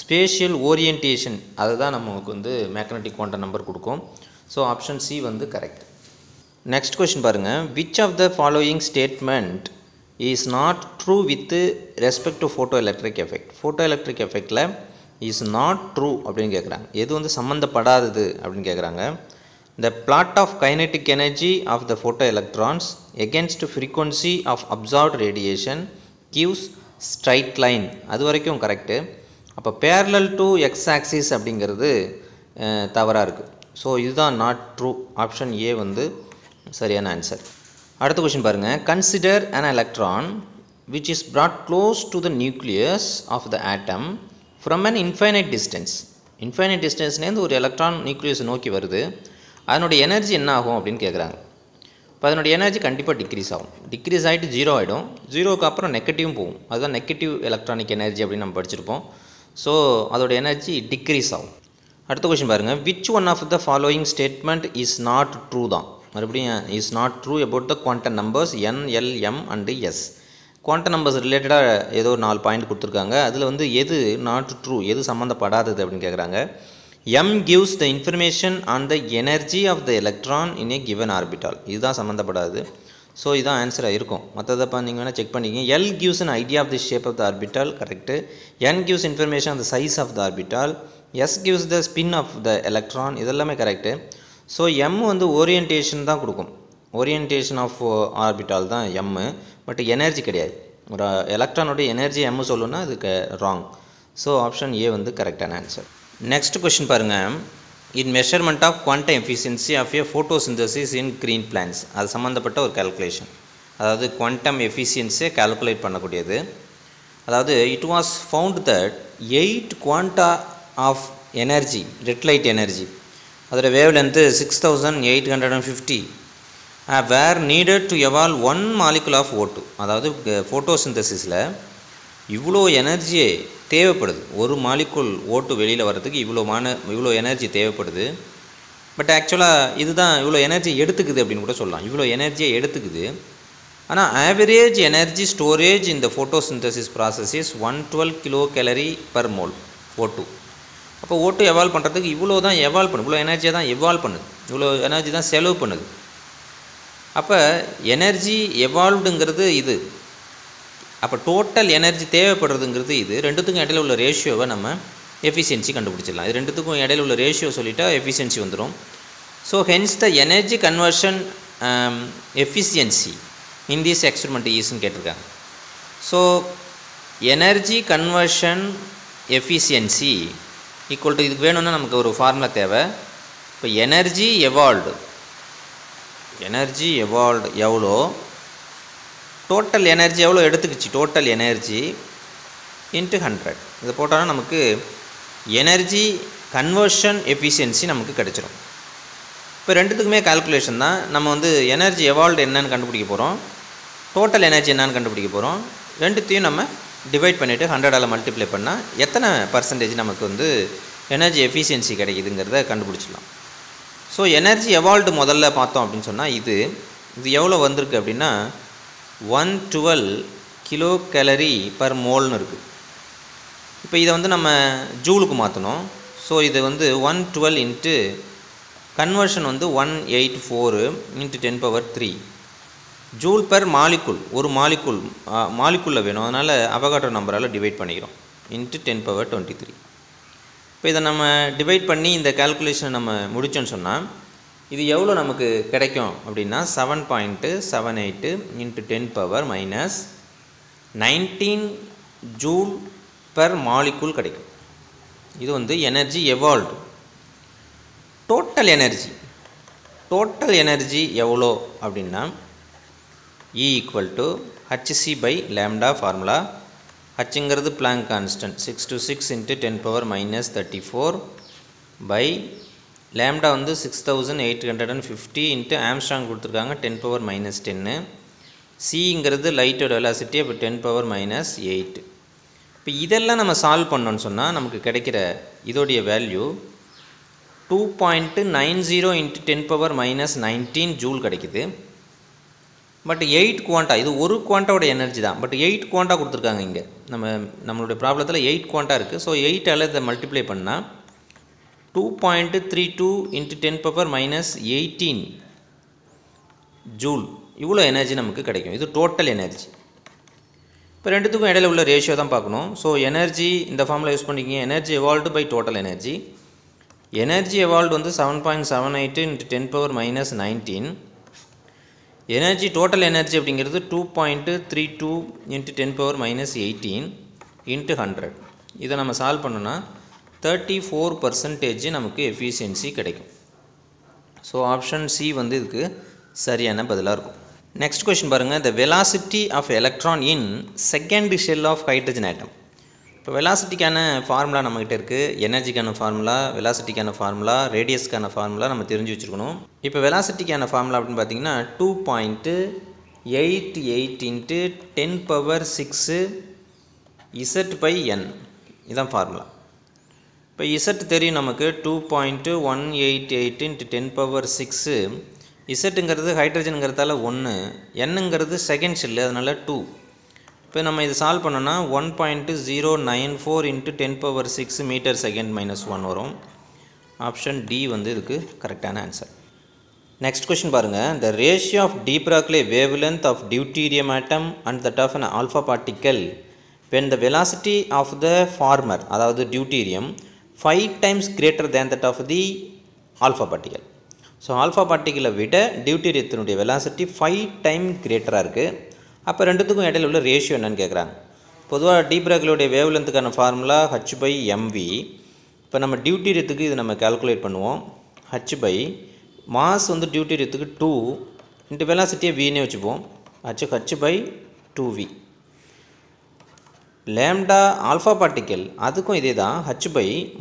ஸ்பேஷியல் ஓரியன்டேஷன் அதுதான் நமக்கு வந்து மேக்னட்டிக் குவாண்டம் நம்பர் கொடுக்கும். ஸோ ஆப்ஷன் சி வந்து கரெக்ட். நெக்ஸ்ட் கொஸ்டின் பாருங்கள். Which of the following statement is not true with respect to photo electric effect. Photo electric எஃபெக்டில் இஸ் நாட் ட்ரூ அப்படின்னு கேட்குறாங்க. எது வந்து சம்மந்தப்படாதது அப்படின்னு கேட்குறாங்க. The plot of kinetic energy of the photoelectrons against frequency of absorbed radiation gives straight line. அது வரைக்கும் correct. அப்போ parallel to x-axis அப்படிங்கிறது தவறாக இருக்குது. ஸோ இதுதான் நாட் ட்ரூ. ஆப்ஷன் ஏ வந்து சரியான ஆன்சர். அடுத்த கொஸ்டின் பாருங்கள். Consider an electron which is brought close to the nucleus of the atom from an infinite distance. Infinite டிஸ்டன்ஸ்லேருந்து ஒரு எலக்ட்ரான் நியூக்ளியஸ் நோக்கி வருது. அதனுடைய எனர்ஜி என்ன ஆகும் அப்படின்னு கேட்குறாங்க. இப்போ அதனுடைய எனர்ஜி கண்டிப்பாக டிக்ரீஸ் ஆகும். டிக்ரீஸ் ஆகிட்டு 0 ஆகிடும். 0க்கு அப்புறம் நெகட்டிவும் போகும். அதுதான் நெகட்டிவ் எலக்ட்ரானிக் எனர்ஜி அப்படின்னு நம்ம படிச்சிருப்போம். ஸோ அதோடைய எனர்ஜி டிக்ரீஸ் ஆகும். அடுத்த கொஸ்டின் பாருங்கள். Which one of the following statement is not true தான். மறுபடியும் is not true about the quantum numbers n, l, m and s. Quantum numbers ரிலேட்டடாக ஏதோ 4 பாயிண்ட் கொடுத்துருக்காங்க. அதில் வந்து எது நாட் ட்ரூ, எது சம்மந்தப்படாதது அப்படின்னு கேட்குறாங்க. m gives the information on the energy of the electron in a given orbital. இதுதான் சம்மந்தப்படாது. ஸோ இதுதான் ஆன்சராக இருக்கும். மற்றதை நீங்கள் வேணால் செக் பண்ணிக்கிங்க. l gives an idea of the shape of the orbital, correct. n gives information on the size of the orbital. s gives the spin of the electron, இதெல்லாமே correct. So m வந்து orientation தான் கொடுக்கும். Orientation of orbital தான் m, but energy கிடையாது. ஒரு எலக்ட்ரானோட energy m சொல்லணும்னா அதுக்கு wrong. So option A வந்து கரெக்டான ஆன்சர். நெக்ஸ்ட் கொஸ்டின் பாருங்கள். In measurement of quantum efficiency of a photosynthesis in green plants. அது சம்மந்தப்பட்ட ஒரு கால்குலேஷன். அதாவது குவாண்டம் எஃபிஷியன்சியை கால்குலேட் பண்ணக்கூடியது. அதாவது it was found that 8 quanta of energy, red light energy, அதோட wavelength 6850 were needed to evolve 1 molecule of O2. அதாவது ஃபோட்டோசிந்தசிஸில் இவ்வளோ எனர்ஜியே தேவைப்படுது. ஒரு மாலிகுல் O2 வெளியில் வர்றதுக்கு இவ்வளோ எனர்ஜி தேவைப்படுது. பட் ஆக்சுவலாக இதுதான் இவ்வளோ எனர்ஜி எடுத்துக்குது அப்படின்னு கூட சொல்லலாம். இவ்வளோ எனர்ஜியை எடுத்துக்குது. ஆனால் ஆவரேஜ் எனர்ஜி ஸ்டோரேஜ் இந்த photosynthesis process is 112 kcal per mole O2. அப்போ O2 எவால்வ் பண்ணுறதுக்கு இவ்வளோ தான் எவால்வ் பண்ணுது, இவ்வளோ எனர்ஜியை தான் எவால்வ் பண்ணுது, இவ்வளோ எனர்ஜி தான் செலவு பண்ணுது. அப்போ எனர்ஜி எவால்வ்டுங்கிறது இது. அப்போ டோட்டல் எனர்ஜி தேவைப்படுறதுங்கிறது இது. ரெண்டுத்துக்கும் இடையில உள்ள ரேஷியோவை நம்ம எஃபிஷியன்சி கண்டுபிடிச்சிடலாம். இது ரெண்டுத்துக்கும் இடையில உள்ள ரேஷியோ சொல்லிட்டா எஃபிஷியன்சி வந்துடும். So hence the energy conversion efficiency in this experiment is ன்னு கேட்டிருக்காங்க. So energy conversion efficiency equal to இதுக்கு வேணும்னா நமக்கு ஒரு ஃபார்முலா தேவை. இப்போ எனர்ஜி எவால்வ்டு எவ்வளோ, டோட்டல் எனர்ஜி எவ்வளோ எடுத்துக்கிச்சு, டோட்டல் எனர்ஜி இன்ட்டு 100 இதை போட்டாலும் நமக்கு எனர்ஜி கன்வர்ஷன் எஃபிஷியன்சி நமக்கு கிடச்சிரும். இப்போ ரெண்டுத்துக்குமே கால்குலேஷன் தான். நம்ம வந்து எனர்ஜி எவால்வ்டு என்னன்னு கண்டுபிடிக்க போகிறோம், டோட்டல் எனர்ஜி என்னன்னு கண்டுபிடிக்க போகிறோம். ரெண்டுத்தையும் நம்ம டிவைட் பண்ணிவிட்டு 100ஆல் மல்டிப்ளை பண்ணால் எத்தனை பர்சன்டேஜ் நமக்கு வந்து எனர்ஜி எஃபிஷியன்சி கிடைக்குதுங்கிறத கண்டுபிடிச்சிடலாம். ஸோ எனர்ஜி எவால்வ்டு முதல்ல பார்த்தோம் அப்படின்னு சொன்னால் இது எவ்வளோ வந்திருக்கு அப்படின்னா 112 கிலோ கேலரி பர் மோல்னு இருக்குது. இப்போ இதை வந்து நம்ம ஜூலுக்கு மாற்றணும். ஸோ இது வந்து 112 இன்ட்டு கன்வர்ஷன் வந்து 184 இன்ட்டு 10⁻³ ஜூல் பெர் மாலிகுல். ஒரு மாலிகுலில் வேணும், அதனால் அவகாட்ரோ நம்பரால் டிவைட் பண்ணிக்கிறோம் இன்ட்டு 10⁻23. இப்போ இதை நம்ம டிவைட் பண்ணி இந்த கால்குலேஷனை நம்ம முடித்தோன்னு சொன்னால் இது எவ்வளோ நமக்கு கிடைக்கும் அப்படின்னா 7.78 இன்ட்டு 10⁻−19 ஜூல் பெர் மாலிகுல் கிடைக்கும். இது வந்து எனர்ஜி எவால்வ்டு. டோட்டல் எனர்ஜி எவ்வளோ அப்படின்னா E equal to hc/λ formula. ஹச்சுங்கிறது Planck constant 6 to 6 into 10⁻−34 by lambda வந்து 6850 இன்ட்டு ஆம்ஸ்ட்ராங் கொடுத்துருக்காங்க 10⁻−10. சிங்கிறது லைட்டோட வெலாசிட்டி, அப்போ 10⁻−8. இப்போ இதெல்லாம் நம்ம சால்வ் பண்ணோன்னு சொன்னால் நமக்கு கிடைக்கிற இதோடைய வேல்யூ 2.90 இன்ட்டு 10⁻−19 ஜூல் கிடைக்குது. பட் 8 குவாண்டா, இது ஒரு குவாண்டாவோட எனர்ஜி தான், பட் 8 குவாண்டா கொடுத்துருக்காங்க இங்கே. நம்மளுடைய ப்ராப்ளத்தில் 8 குவாண்டா இருக்குது. ஸோ 8ஆல் இதை மல்டிப்ளை பண்ணால் 2.32 இன்ட்டு 10⁻−18 ஜூல் இவ்வளோ எனர்ஜி நமக்கு கிடைக்கும். இது டோட்டல் எனர்ஜி. இப்போ ரெண்டுத்துக்கும் இடையில உள்ள ரேஷியோ தான் பார்க்கணும். ஸோ எனர்ஜி இந்த ஃபார்மில் யூஸ் பண்ணிக்கிங்க. Energy evolved by total energy. Energy evolved வந்து 7.78 இன்ட்டு 10⁻−19. எனர்ஜி டோட்டல் எனர்ஜி அப்படிங்கிறது 2.32 இன்ட்டு 10⁻−18 இன்ட்டு 100. இதை நம்ம சால்வ் பண்ணோன்னா 34% நமக்கு எஃபிஷியன்சி கிடைக்கும். ஸோ ஆப்ஷன் சி வந்து இதுக்கு சரியான பதிலாக இருக்கும். நெக்ஸ்ட் கொஸ்டின் பாருங்கள். The velocity of electron in second shell of hydrogen atom. இப்போ வெலாசிட்டிக்கான ஃபார்முலா நம்மகிட்ட இருக்குது. எனர்ஜிக்கான ஃபார்முலா, வெலாசிட்டிக்கான ஃபார்முலா, ரேடியஸ்க்கான ஃபார்முலா நம்ம தெரிஞ்சு வச்சுருக்கணும். இப்போ வெலாசிட்டிக்கான ஃபார்முலா அப்படின்னு பார்த்தீங்கன்னா 2.88 இன்ட்டு 10⁻6 Z/n இதுதான் ஃபார்முலா. இப்போ Z தெரியும் நமக்கு 2.188 இன்ட்டு 10⁻6. இசட்டுங்கிறது ஹைட்ரஜனுங்கிறதால 1, என்னங்கிறது செகண்ட் ஷெல்லு, அதனால் 2. இப்போ நம்ம இதை சால்வ் பண்ணோன்னா 1.094 இன்ட்டு 10⁻6 மீட்டர் செகண்ட் -1 வரும். ஆப்ஷன் டி வந்து இதுக்கு கரெக்டான ஆன்சர். நெக்ஸ்ட் கொஸ்டின் பாருங்கள். The ratio of de Broglie wavelength of deuterium atom and that of an alpha particle when the velocity of the former, அதாவது deuterium 5 times greater than that of the alpha particle. ஸோ alpha பார்ட்டிக்கலை விட டியூட்டீரியத்தினுடைய velocity 5 times கிரேட்டராக இருக்குது. அப்போ ரெண்டுத்துக்கும் இடையில உள்ள ரேஷியோ என்னன்னு கேட்குறாங்க. பொதுவாக டி ப்ராக்லேவுடைய வேவ்லென்த்துக்கான ஃபார்முலா h/mv. இப்போ நம்ம டியூட்டீரியத்துக்கு இது நம்ம கால்குலேட் பண்ணுவோம். h/ மாஸ் வந்து டியூட்டீரியத்துக்கு 2 இன்ட்டு வெலாசிட்டியை வின்னே வச்சுப்போம். h/2v. லேம்டா ஆல்ஃபா பார்ட்டிக்கல் அதுக்கும் இதே தான். h/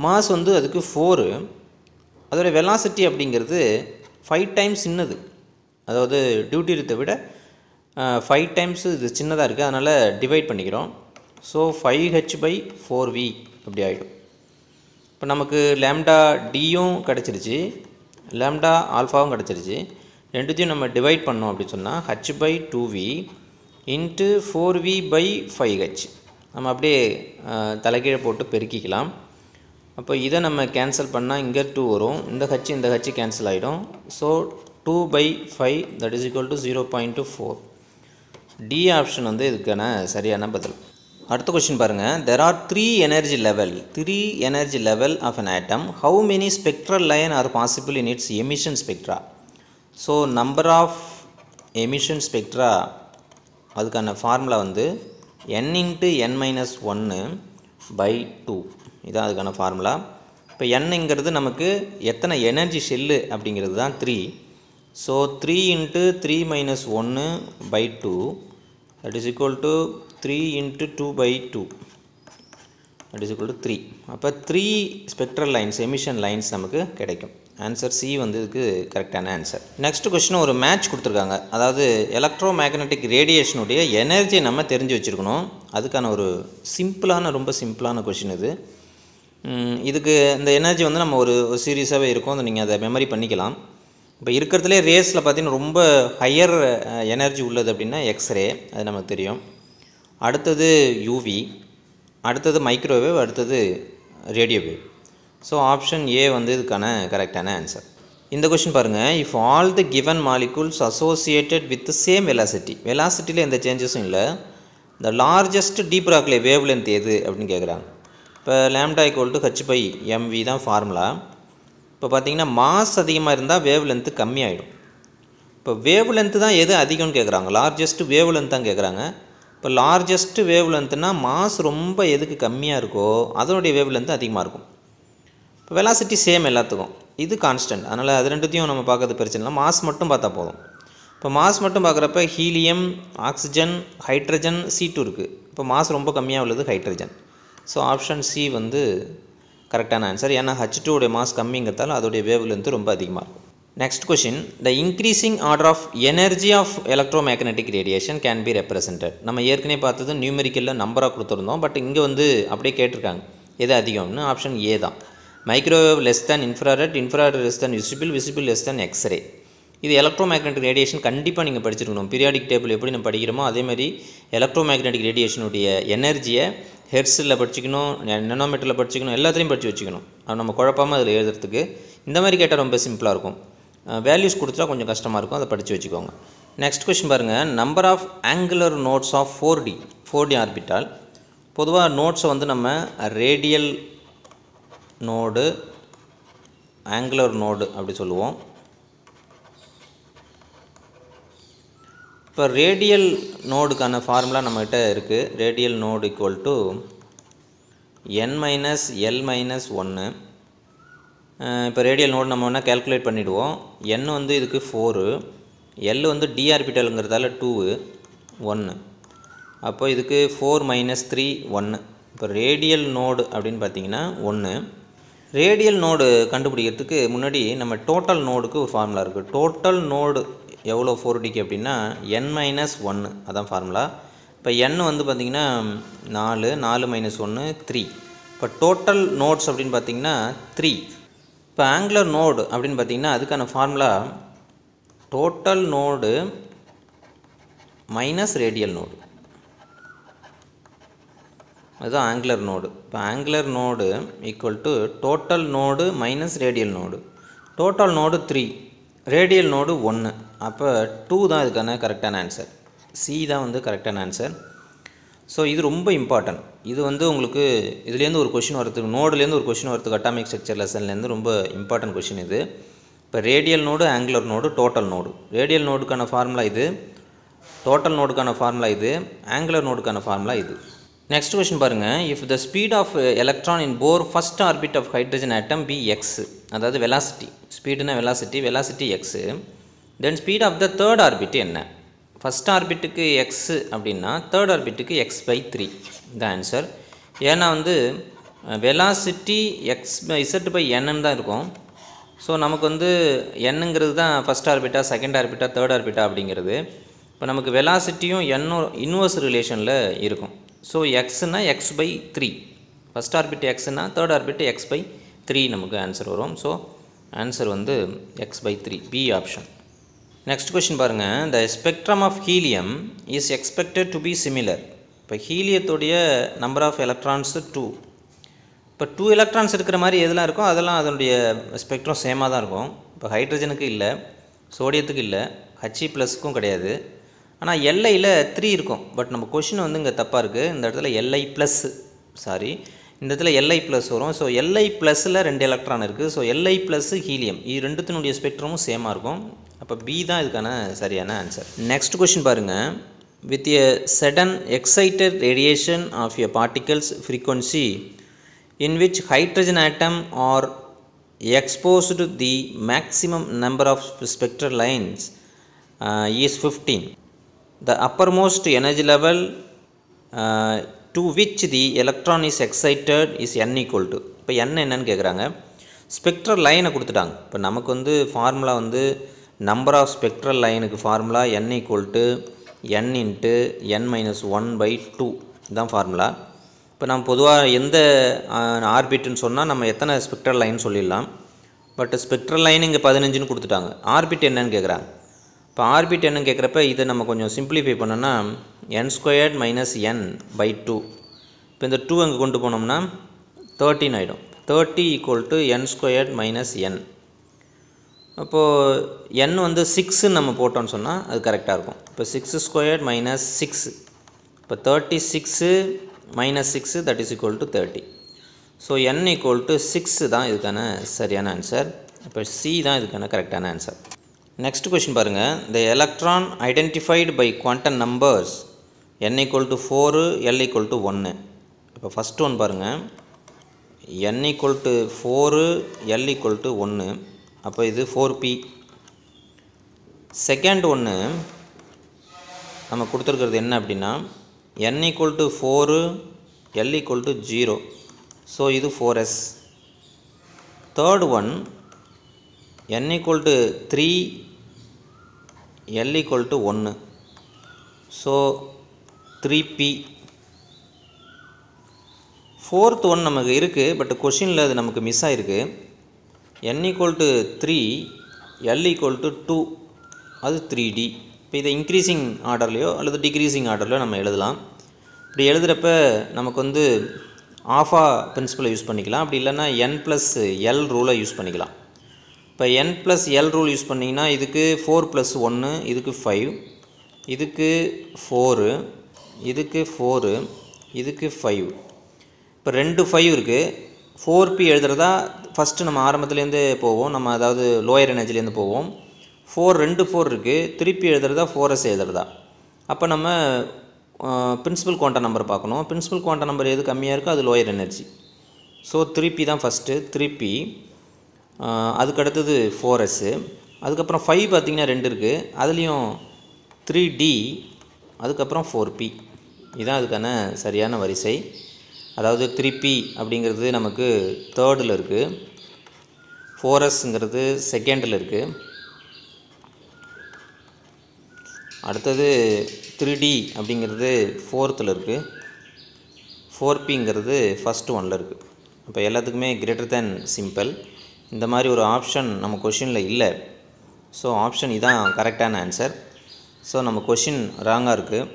மாஸ் வந்து அதுக்கு 4, அதோடைய வெலாசிட்டி அப்படிங்கிறது 5 times சின்னது, அதாவது டியூட்டீரியத்தை விட 5 times இது சின்னதாக இருக்குது, அதனால் டிவைட் பண்ணிக்கிறோம். ஸோ 5h/4v அப்படி ஆகிடும். இப்போ நமக்கு லேம்டா டியும் கிடச்சிருச்சு, லேம்டா ஆல்ஃபாவும் கிடச்சிருச்சு. ரெண்டுத்தையும் நம்ம டிவைட் பண்ணோம் அப்படின்னு சொன்னால் h/2v இன்ட்டு 4v/5h நம்ம அப்படியே தலைகீழே போட்டு பெருக்கிக்கலாம். அப்போ இதை நம்ம கேன்சல் பண்ணால் இங்கே 2 வரும், இந்த ஹச் கேன்சல் ஆகிடும். So 2/5 that is equal to 0.24. D option வந்து இதுக்கான சரியான பதில். அடுத்த கொஸ்டின் பாருங்கள். There are 3 energy level of an atom. How many spectral line are possible in its emission spectra. So number of emission spectra அதுக்கான formula வந்து n × n-1 by 2 இதான் அதுக்கான ஃபார்முலா. இப்போ என்னங்கிறது நமக்கு எத்தனை எனர்ஜி ஷெல்லு அப்படிங்கிறது தான் 3. So 3 × 3 - 1 by 2 that is equal to 3 × 2 by 2 that is equal to 3. அப்போ 3 ஸ்பெக்ட்ரல் லைன்ஸ் எமிஷன் லைன்ஸ் நமக்கு கிடைக்கும். ஆன்சர் சி வந்து இதுக்கு கரெக்டான ஆன்சர். நெக்ஸ்ட் கொஸ்டின் ஒரு மேட்ச் கொடுத்துருக்காங்க. அதாவது எலக்ட்ரோ மேக்னெட்டிக் ரேடியேஷனுடைய எனர்ஜியை நம்ம தெரிஞ்சு வச்சுருக்கணும். அதுக்கான ஒரு ரொம்ப சிம்பிளான கொஸ்டின் இது. இதுக்கு இந்த எனர்ஜி வந்து நம்ம ஒரு சீரியஸாகவே இருக்கும், அதை நீங்கள் அதை மெமரி பண்ணிக்கலாம். இப்போ இருக்கிறதுலே ரேஸில் பார்த்தீங்கன்னா ரொம்ப ஹையர் எனர்ஜி உள்ளது அப்படின்னா எக்ஸ்ரே, அது நமக்கு தெரியும். அடுத்தது யூவி, அடுத்தது மைக்ரோவேவ், அடுத்தது radio wave. So option A வந்து இதுக்கான கரெக்டான ஆன்சர். இந்த கொஸ்டின் பாருங்கள். If all the given molecules associated with same வெலாசிட்டியில் எந்த சேஞ்சஸும் இல்லை, the largest de Broglie wavelength எது அப்படின்னு கேட்குறாங்க. இப்போ லாம்டா = h/mv தான் ஃபார்முலா. இப்போ பார்த்தீங்கன்னா மாஸ் அதிகமாக இருந்தால் வேவ் லென்த்து கம்மியாகிடும். இப்போ வேவ் லென்த்து தான் எது அதிகம்னு கேட்குறாங்க, லார்ஜஸ்ட் வேவ் லென்த் தான் கேட்குறாங்க. இப்போ லார்ஜஸ்ட் வேவ் லென்த்துனா மாஸ் ரொம்ப எதுக்கு கம்மியாக இருக்கோ அதனுடைய வேவ் லென்த்து அதிகமாக இருக்கும். இப்போ வெலாசிட்டி சேம் எல்லாத்துக்கும், இது கான்ஸ்டன்ட். அதனால் அது ரெண்டுத்தையும் நம்ம பார்க்கறது பிரச்சனை இல்லை, மாஸ் மட்டும் பார்த்தா போதும். இப்போ மாஸ் மட்டும் பார்க்குறப்ப ஹீலியம், ஆக்சிஜன், ஹைட்ரஜன், C2 இருக்குது. இப்போ மாஸ் ரொம்ப கம்மியாக உள்ளது ஹைட்ரஜன். ஸோ ஆப்ஷன் சி வந்து கரெக்டான ஆன்சர். ஏன்னா H2 உடைய மாஸ் கம்மிங்கிறதால அதோடைய வேவ் லென்த்து ரொம்ப அதிகமாக இருக்கும். Next question, the increasing order of energy of electromagnetic radiation can be represented. நம்ம ஏற்கனவே பார்த்தது நியூமெரிக்கலில் நம்பராக கொடுத்துருந்தோம், பட் இங்கே வந்து அப்படியே கேட்டிருக்காங்க எது அதிகம்னு. ஆப்ஷன் ஏ தான். Microwave less than infrared, infrared less than visible, visible less than X ray. இது எலக்ட்ரோ மேக்னெட்டிக் ரேடியேஷன் கண்டிப்பாக நீங்கள் படிச்சிருக்கணும். பீரியாடிக் டேபிள் எப்படி நம்ம படிக்கிறோமோ அதேமாதிரி எலக்ட்ரோ மேக்னெட்டிக் ரேடியேஷனுடைய எனர்ஜியை ஹெர்ட்ஸில் படிச்சிக்கணும், நானோமீட்டரில் படிச்சிக்கணும், எல்லாத்தையும் படித்து வச்சுக்கணும். அது நம்ம குழப்பாமல் அதில் எழுதுறதுக்கு. இந்த மாதிரி கேட்டால் ரொம்ப சிம்பிளாக இருக்கும். வேல்யூஸ் கொடுத்தா கொஞ்சம் கஷ்டமாக இருக்கும், அதை படித்து வச்சுக்கோங்க. நெக்ஸ்ட் கொஸ்டின் பாருங்கள். Number of angular nodes of 4D orbital. பொதுவாக நோட்ஸை வந்து நம்ம ரேடியல் நோடு, ஆங்குலர் நோடு அப்படி சொல்லுவோம். இப்போ ரேடியல் நோடுக்கான ஃபார்முலா நம்மகிட்ட இருக்குது. Radial node = n-l-1. இப்போ ரேடியல் நோடு நம்ம வேணால் கேல்குலேட் பண்ணிவிடுவோம். n வந்து இதுக்கு 4, l வந்து d ஆர்பிட்டலுங்கிறதால 2, 1. அப்போ இதுக்கு 4 - 3 1. இப்போ ரேடியல் நோடு அப்படின்னு பார்த்தீங்கன்னா 1. ரேடியல் நோடு கண்டுபிடிக்கிறதுக்கு முன்னாடி நம்ம டோட்டல் நோடுக்கு ஒரு ஃபார்முலா இருக்குது. டோட்டல் நோடு எவ்வளோ 4Dக்கு அப்படின்னா n-1 அதான் ஃபார்முலா. இப்போ n வந்து பார்த்திங்கன்னா 4, 4 - 1 3. இப்போ டோட்டல் நோட்ஸ் அப்படின்னு பார்த்திங்கன்னா 3. இப்போ ஆங்குலர் நோடு அப்படின்னு பார்த்திங்கன்னா அதுக்கான formula total node minus radial node, அதுதான் ஆங்குலர் நோடு. இப்போ angular node = total node minus radial node. Total node 3, radial node 1. அப்போ 2 தான் இதுக்கான கரெக்டான ஆன்சர். சி தான் வந்து கரெக்டான ஆன்சர். ஸோ இது ரொம்ப இம்பார்ட்டன்ட். இது வந்து உங்களுக்கு இதுலேருந்து ஒரு கொஷின் வரதுக்கு, நோடுலேருந்து ஒரு கொஷின் வரதுக்கு அட்டாமிக் ஸ்ட்ரக்சர் லெசன்லேருந்து ரொம்ப இம்பார்ட்டன்ட் கொஷின் இது. இப்போ radial node, angular node, total node. Radial நோடுக்கான ஃபார்முலா இது, டோட்டல் நோடுக்கான ஃபார்முலா இது, ஆங்குலர் நோடுக்கான ஃபார்முலா இது. நெக்ஸ்ட் கொஸ்டின் பாருங்கள். If the speed of electron in Bohr first orbit of hydrogen atom be X, அதாவது வெலாசிட்டி, ஸ்பீடுனா velocity X, then speed of the third orbit என்ன? ஃபஸ்ட் ஆர்பிட்டுக்கு எக்ஸு அப்படின்னா தேர்ட் ஆர்பிட்டுக்கு x/3 இந்த ஆன்சர். ஏன்னா வந்து வெலாசிட்டி x/z/n தான் இருக்கும். ஸோ நமக்கு வந்து என்னங்கிறது தான் ஃபஸ்ட் ஆர்பிட்டா, செகண்ட் ஆர்பிட்டா, தேர்ட் ஆர்பிட்டா அப்படிங்கிறது. இப்போ நமக்கு வெலாசிட்டியும் என்னும் இன்வர்ஸ் ரிலேஷனில் இருக்கும். ஸோ எக்ஸ்னா x/3, ஃபஸ்ட் ஆர்பிட் எக்ஸ்னா தேர்ட் ஆர்பிட் x/3 நமக்கு ஆன்சர் வரும். ஸோ ஆன்சர் வந்து x/3, B option. Next question பாருங்கள். The spectrum of helium is expected to be similar. இப்போ ஹீலியத்துடைய நம்பர் ஆஃப் எலக்ட்ரான்ஸ் 2. இப்போ 2 எலக்ட்ரான்ஸ் இருக்கிற மாதிரி எதெல்லாம் இருக்கோ அதெல்லாம் அதனுடைய ஸ்பெக்ட்ரம் சேமாக தான் இருக்கும். இப்போ ஹைட்ரஜனுக்கு இல்லை, சோடியத்துக்கு இல்லை, He+க்கும் கிடையாது. ஆனால் Liயில் 3 இருக்கும். பட் நம்ம கொஷின் வந்து இங்கே தப்பாக இருக்குது. இந்த இடத்துல Li+, இந்த இடத்துல Li+ வரும். ஸோ Li+ல் 2 எலக்ட்ரான் இருக்குது. ஸோ Li+ ஹீலியம், இது ரெண்டுத்தினுடைய ஸ்பெக்ட்ரமும் சேமாக இருக்கும். அப்போ பி தான் இதுக்கான சரியான ஆன்சர். நெக்ஸ்ட் கொஷின் பாருங்கள். With a sudden excited radiation of a particle's frequency in which hydrogen atom are exposed to the maximum number of spectral lines is 15. The uppermost energy level to which the electron is excited is n equal to. இப்போ n என்னன்னு கேட்குறாங்க. Spectral லைனை கொடுத்துட்டாங்க. இப்போ நமக்கு வந்து formula வந்து number of spectral லைனுக்கு formula n equal to n into n minus 1/2 இதுதான் ஃபார்முலா. இப்போ நம்ம பொதுவாக எந்த ஆர்பிட்னு சொன்னால் நம்ம எத்தனை ஸ்பெக்ட்ரல் லைன் சொல்லிடலாம். பட் ஸ்பெக்ட்ரல் லைன் இங்கே 15ன்னு கொடுத்துட்டாங்க. ஆர்பிட் என்னன்னு கேட்குறாங்க. இப்போ ஆர்பிட் என்னன்னு கேட்குறப்ப இதை நம்ம கொஞ்சம் சிம்பிளிஃபை பண்ணோன்னா n² மைனஸ் n/2. இப்போ இந்த 2 அங்கே கொண்டு போனோம்னா 13 ஆகிடும். 30 equal to n² minus n. அப்போது n வந்து 6ன்னு நம்ம போட்டோன்னு சொன்னால் அது கரெக்டாக இருக்கும். இப்போ 6² மைனஸ் 6. இப்போ 36 minus 6 that is equal to 30. So n equal to 6 தான் இதுக்கான சரியான ஆன்சர். இப்போ சி தான் இதுக்கான கரெக்டான ஆன்சர். நெக்ஸ்ட் கொஷின் பாருங்கள். The electron identified by quantum numbers n equal to 4 l equal to 1. இப்போ ஃபஸ்ட் ஒன் பாருங்கள். n equal to 4 l equal to 1. அப்போ இது 4p. செகண்ட் ஒன்று நம்ம கொடுத்துருக்கிறது என்ன அப்படின்னா n equal to 4 l equal to 0. So இது 4s. Third one n equal to 3 l equal to 1. So 3p. Fourth one நமக்கு இருக்குது, பட் கொஷினில் அது நமக்கு மிஸ் ஆகிருக்கு. n equal to 3 l equal to 2 அது 3d. இப்போ இதை இன்க்ரீஸிங் ஆர்டர்லையோ அல்லது டிக்ரீஸிங் ஆர்டர்லையோ நம்ம எழுதலாம். இப்படி எழுதுகிறப்ப நமக்கு வந்து ஆஃபா பிரின்சிபலை யூஸ் பண்ணிக்கலாம். அப்படி இல்லைன்னா n+l ரூலை யூஸ் பண்ணிக்கலாம். இப்போ n+l ரூல் யூஸ் பண்ணிங்கன்னா இதுக்கு 4+1 இதுக்கு 5, இதுக்கு 4, இதுக்கு 4, இதுக்கு 5. இப்போ 2 5 இருக்குது. 4p எழுதுறதா ஃபஸ்ட்டு நம்ம ஆரம்பத்துலேருந்து போவோம். நம்ம அதாவது லோயர் எனர்ஜிலேருந்து போவோம். 2 4 இருக்குது. 3p எழுதுறதா 4s எழுதுறதா. அப்போ நம்ம பிரின்சிபல் குவாண்டம் நம்பர் பார்க்கணும். பிரின்சிபல் குவாண்டம் நம்பர் எது கம்மியாக இருக்கோ அது லோயர் எனர்ஜி. ஸோ 3p தான் ஃபஸ்ட்டு. 3p. அதுக்கு அடுத்தது 4s. அதுக்கப்புறம் 5 பார்த்திங்கன்னா 2 இருக்குது. அதுலேயும் 3d. அதுக்கப்புறம் 4p. இதுதான் அதுக்கான சரியான வரிசை. அதாவது 3p அப்படிங்கிறது நமக்கு தேர்டில் இருக்குது. 4sங்கிறது செகண்டில் இருக்குது. அடுத்தது 3d அப்படிங்கிறது ஃபோர்த்தில் இருக்குது. 4pங்கிறது ஃபஸ்ட் ஒன்னில் இருக்குது. அப்போ எல்லாத்துக்குமே கிரேட்டர் தேன் சிம்பிள். இந்த மாதிரி ஒரு ஆப்ஷன் நம்ம கொஷினில் இல்லை. ஸோ ஆப்ஷன் இதான் கரெக்டான ஆன்சர். ஸோ நம்ம கொஷின் ராங்காக இருக்குது.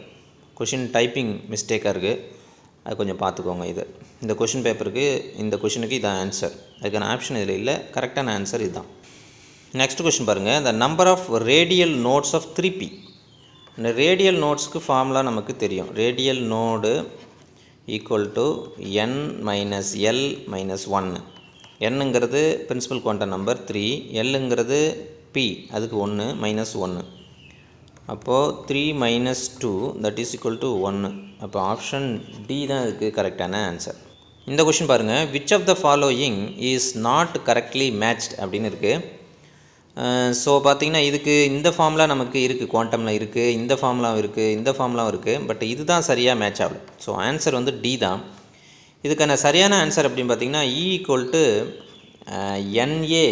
கொஷின் டைப்பிங் மிஸ்டேக்காக இருக்குது. அது கொஞ்சம் பார்த்துக்கோங்க. இந்த கொஷின் பேப்பருக்கு இந்த கொஷினுக்கு இதான் ஆன்சர். அதுக்கான ஆப்ஷன் இதில் இல்லை. கரெக்டான ஆன்சர் இதுதான். நெக்ஸ்ட் கொஷின் பாருங்கள். The number of radial nodes of 3p. இந்த ரேடியல் நோட்ஸ்க்கு ஃபார்முலா நமக்கு தெரியும். Radial node equal to n minus l minus 1. என்னங்கிறது பிரின்சிபல் குவாண்டம் நம்பர் 3, எல்லுங்கிறது p அதுக்கு 1 மைனஸ் 1. அப்போது 3 minus 2 that is equal to 1. அப்போ ஆப்ஷன் டி தான் இதுக்கு கரெக்டான ஆன்சர். இந்த கொஷின் பாருங்கள். Which of the following is not correctly matched அப்படின்னு இருக்குது. ஸோ பார்த்திங்கன்னா இதுக்கு இந்த ஃபார்முலா நமக்கு இருக்குது, குவாண்டமில் இருக்குது, இந்த ஃபார்முலாவும் இருக்குது, இந்த ஃபார்முலாவும் இருக்குது. பட் இதுதான் சரியாக மேட்ச் ஆகல. ஸோ ஆன்சர் வந்து டி தான். இதுக்கான சரியான ஆன்சர் அப்படின்னு பார்த்திங்கன்னா E equal to NA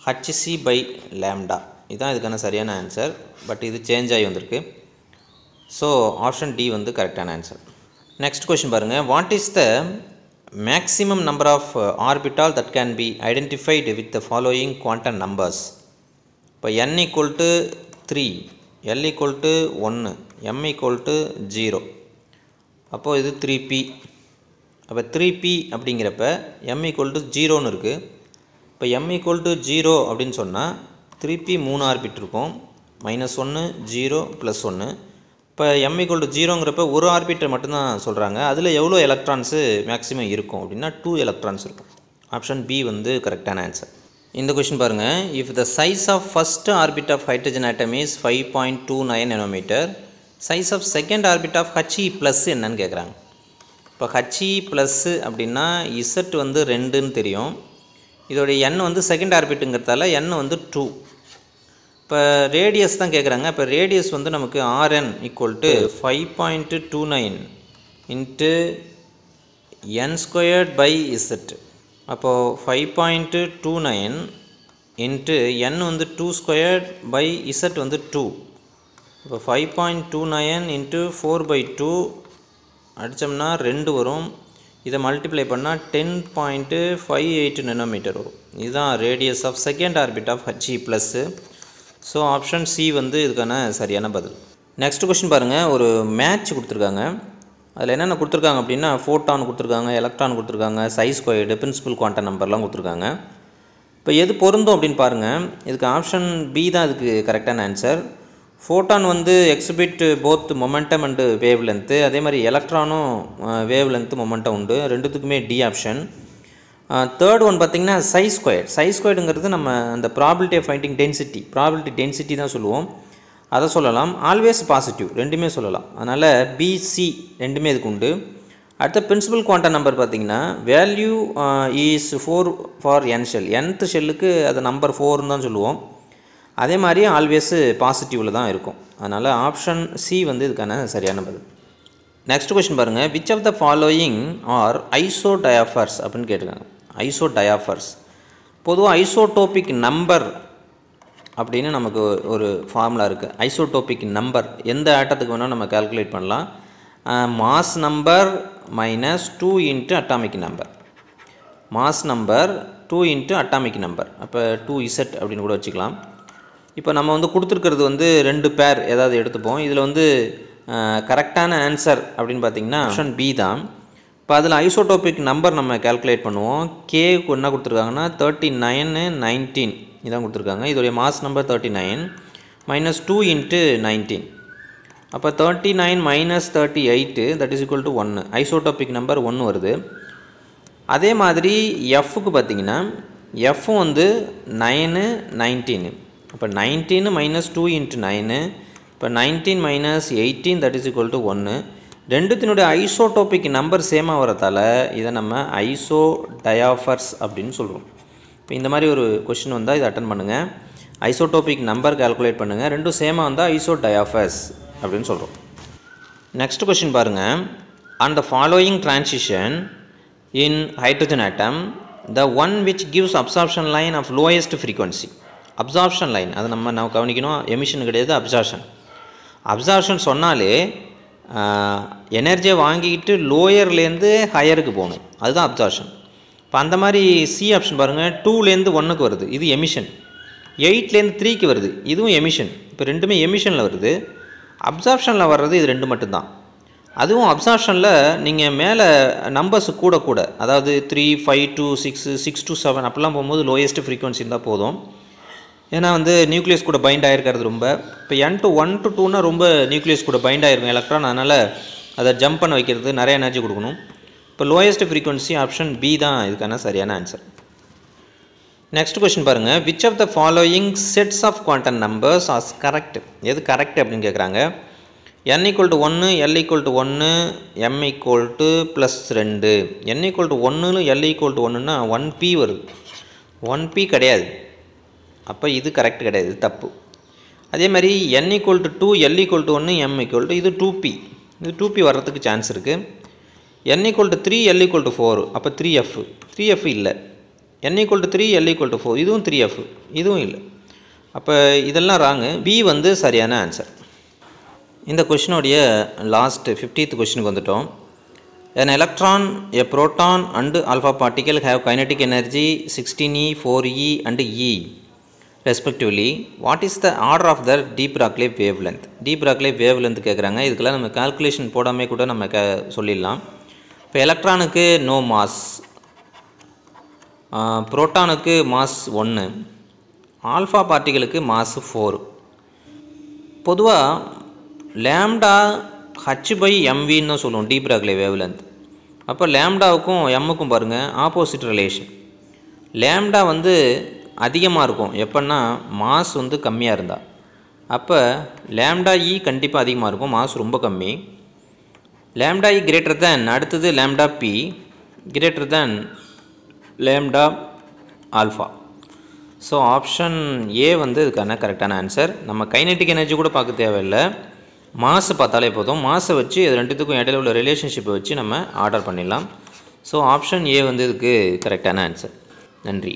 HC/λ. இதுதான் இதுக்கான சரியான ஆன்சர். பட் இது சேஞ்ச் ஆகி வந்திருக்கு. ஸோ ஆப்ஷன் டி வந்து கரெக்டான ஆன்சர். நெக்ஸ்ட் கொஷின் பாருங்கள். What is the maximum number of orbital that can be identified with the following quantum numbers. இப்போ n equal to 3, l equal to 1, m equal to 0. அப்போது இது 3p. அப்போ 3p அப்படிங்கிறப்ப m equal to 0ன்னு இருக்குது. இப்போ m equal to 0 அப்படின்னு சொன்னால் 3p 3 orbit இருக்கும். -1 0 +1. இப்போ m ஈக்குவல் டு 0ங்கிறப்ப ஒரு ஆர்பிட்டை மட்டும்தான் சொல்கிறாங்க. அதில் எவ்வளோ எலக்ட்ரான்ஸு மேக்ஸிமம் இருக்கும் அப்படின்னா 2 எலக்ட்ரான்ஸ் இருக்கும். ஆப்ஷன் பி வந்து கரெக்டான ஆன்சர். இந்த கொஸ்டின் பாருங்கள். If the size of first orbit of hydrogen atom is 5.29 nanometer, size of second orbit of He plus என்னன்னு கேட்குறாங்க. இப்போ He ப்ளஸ் அப்படின்னா இசட் வந்து 2ன்னு தெரியும். இதோடைய n வந்து செகண்ட் ஆர்பிட்டுங்கிறதால n வந்து 2. இப்போ ரேடியஸ் தான் கேட்குறாங்க. இப்போ ரேடியஸ் வந்து நமக்கு Rn = 5.29 into n squared by Z. அப்போது 5.29 இன்ட்டு n வந்து 2 ஸ்கொயர்ட் பை இசட் வந்து 2. இப்போ 5.29 இன்ட்டு 4/2 அடித்தோம்னா 2 வரும். இதை மல்டிப்ளை பண்ணால் 10.58 nanometer வரும். இதுதான் radius of second orbit of He plus. So option C வந்து இதுக்கான சரியான பதில். நெக்ஸ்ட் கொஸ்டின் பாருங்கள். ஒரு மேட்ச் கொடுத்துருக்காங்க. அதில் என்னென்ன கொடுத்துருக்காங்க அப்படின்னா ஃபோட்டான் கொடுத்துருக்காங்க, எலக்ட்ரான் கொடுத்துருக்காங்க, சைஸ் ஸ்கொயர்டு, பிரின்சிபல் குவாண்டம் நம்பர்லாம் கொடுத்துருக்காங்க. இப்போ எது பொருந்தும் அப்படின்னு பாருங்கள். இதுக்கு ஆப்ஷன் பி தான் இதுக்கு கரெக்டான ஆன்சர். ஃபோட்டான் வந்து exhibit both momentum and wavelength. அதே மாதிரி எலக்ட்ரானும் வேவ் லென்த்து மொமெண்டம் உண்டு. ரெண்டுத்துக்குமே டி ஆப்ஷன். தேர்ட் ஒன் பார்த்திங்கன்னா சைஸ் ஸ்கொயர்டு. சைஸ் ஸ்கொயர்டுங்கிறது நம்ம அந்த probability of finding density, probability density தான் சொல்லுவோம், அதை சொல்லலாம். ஆல்வேஸ் பாசிட்டிவ் ரெண்டுமே சொல்லலாம். அதனால் பிசி ரெண்டுமே இதுக்கு உண்டு. அடுத்த பிரின்சிபல் குவாண்டம் நம்பர் பார்த்திங்கன்னா value is 4 for n shell. nth ஷெல்லுக்கு அது நம்பர் 4ன்னு தான் சொல்லுவோம். அதே மாதிரி ஆல்வேஸு பாசிட்டிவில் தான் இருக்கும். அதனால் ஆப்ஷன் சி வந்து இதுக்கான சரியான பதில். நெக்ஸ்ட் கொஸ்டின் பாருங்கள். Which of the following are isodiaphers அப்படின்னு கேட்டிருக்காங்க. ஐசோடயாஃபர்ஸ் பொதுவாக ஐசோடோபிக் நம்பர் அப்படின்னு நமக்கு ஒரு ஃபார்முலா இருக்குது. ஐசோடோபிக் நம்பர் எந்த ஆட்டத்துக்கு வேணால் நம்ம கால்குலேட் பண்ணலாம். Mass number minus 2 into atomic number. Mass number 2 into atomic number. அப்போ 2Z அப்படின்னு கூட வச்சுக்கலாம். இப்போ நம்ம வந்து கொடுத்துருக்கிறது வந்து 2 பேர் ஏதாவது எடுத்துப்போம். இதில் வந்து கரெக்டான ஆன்சர் அப்படின்னு பார்த்திங்கன்னா ஆப்ஷன் பி தான். இப்போ அதில் ஐசோடோபிக் நம்பர் நம்ம கால்குலேட் பண்ணுவோம். கேக்கு என்ன கொடுத்துருக்காங்கன்னா 39, 19 இதான் கொடுத்துருக்காங்க. இதோடைய மாஸ் நம்பர் 39 மைனஸ் 2 இன்ட்டு 19. அப்போ 39 minus 38 that is equal to 1. Isotopic number 1 வருது. அதே மாதிரி எஃப்க்கு பார்த்திங்கன்னா எஃப்பும் வந்து 9, 19. அப்போ 19 மைனஸ் 2 இன்ட்டு 9. இப்போ 19 minus 18 that is equal to 1. ரெண்டுத்தினுடைய ஐசோடோபிக் நம்பர் சேமாக வரதால் இதை நம்ம ஐசோடயாஃபர்ஸ் அப்படின்னு சொல்கிறோம். இப்போ இந்த மாதிரி ஒரு கொஸ்டின் வந்தால் இதை அட்டன் பண்ணுங்கள். ஐசோடோபிக் நம்பர் கால்குலேட் பண்ணுங்கள். ரெண்டும் சேமாக வந்தால் ஐசோடயாஃபர்ஸ் அப்படின்னு சொல்கிறோம். நெக்ஸ்ட் கொஸ்டின் பாருங்கள். On the following transition in hydrogen atom the one which gives absorption line of lowest frequency. Absorption line அது நம்ம கவனிக்கணும். எமிஷன் கிடையாது, அப்சார்ப்ஷன். அப்சார்ப்ஷன் சொன்னாலே எனர்ஜியை வாங்கிக்கிட்டு லோயர்லேருந்து ஹையருக்கு போகணும், அதுதான் அப்சார்ப்ஷன். இப்போ அந்த மாதிரி சி ஆப்ஷன் பாருங்கள். 2லேருந்து 1க்கு வருது, இது எமிஷன். 8லேருந்து 3க்கு வருது, இதுவும் எமிஷன். இப்போ ரெண்டுமே எமிஷனில் வருது. அப்சார்ப்ஷனில் வர்றது இது 2 மட்டும்தான். அதுவும் அப்சார்ப்ஷனில் நீங்கள் மேலே நம்பர்ஸ் கூட அதாவது 3, 5 to 6, 6 to 7 அப்படிலாம் போகும்போது லோயஸ்ட் ஃப்ரீக்வன்சி இருந்தால் போதும். ஏன்னா வந்து நியூக்ளியஸ் கூட பைண்ட் ஆகிருக்கிறது ரொம்ப. இப்போ n to 1 to 2னா ரொம்ப நியூக்ளியஸ் கூட பைண்ட் ஆகிருக்கும் எலக்ட்ரான். அதனால் அதை ஜம்ப் பண்ண வைக்கிறது நிறைய எனர்ஜி கொடுக்கணும். இப்போ லோயஸ்ட் ஃப்ரீக்வன்சி ஆப்ஷன் பி தான் இதுக்கான சரியான ஆன்சர். நெக்ஸ்ட் கொஸ்டின் பாருங்கள். Which of the following sets of quantum numbers are correct. எது கரெக்ட் அப்படின்னு கேட்குறாங்க. n = 1, l = 1, m = +2. n = 1, l = 1ன்னா 1p வருது. 1p கிடையாது. அப்போ இது கரெக்ட் கிடையாது, இது தப்பு. அதே மாதிரி n = 2, l = 1, m = இது 2p. இது 2p வர்றதுக்கு சான்ஸ் இருக்குது. n = 3, l = 4. அப்போ 3f. 3f இல்லை. n = 3, l = 4. இதுவும் 3f, இதுவும் இல்லை. அப்போ இதெல்லாம் ராங்கு. பி வந்து சரியான ஆன்சர். இந்த கொஷினுடைய லாஸ்ட் 50th கொஷினுக்கு வந்துட்டோம். An electron, a proton and alpha particle have kinetic energy 16e, 4e and e respectively. What is the order of their de Broglie wavelength? de Broglie wavelength கேட்குறாங்க. இதுக்கெல்லாம் நம்ம calculation போடாமல் கூட நம்ம சொல்லிடலாம். இப்போ எலக்ட்ரானுக்கு நோ மாஸ், புரோட்டானுக்கு மாஸ் 1, ஆல்ஃபா பார்ட்டிகளுக்கு மாஸ் 4. பொதுவாக லேம்டா h/mvன்னு தான் சொல்லுவோம் de Broglie wavelength. அப்போ லேம்டாவுக்கும் எம்முக்கும் பாருங்கள் ஆப்போசிட் ரிலேஷன். லேம்டா வந்து அதிகமாக இருக்கும் எப்போன்னா மாஸ் வந்து கம்மியாக இருந்தால். அப்போ லேம்டா இ கண்டிப்பாக அதிகமாக இருக்கும், மாஸ் ரொம்ப கம்மி. லேம்டா இ கிரேட்டர் தேன் அடுத்தது lambda B greater than lambda alpha. So option A வந்து இதுக்கான கரெக்டான ஆன்சர். நம்ம கைனெட்டிக் எனர்ஜி கூட பார்க்க தேவையில்லை, மாசு பார்த்தாலே போதும். மாசை வச்சு இது ரெண்டுத்துக்கும் இடையில உள்ள ரிலேஷன்ஷிப்பை வச்சு நம்ம ஆர்டர் பண்ணிடலாம். ஸோ ஆப்ஷன் ஏ வந்து இதுக்கு கரெக்டான ஆன்சர். நன்றி.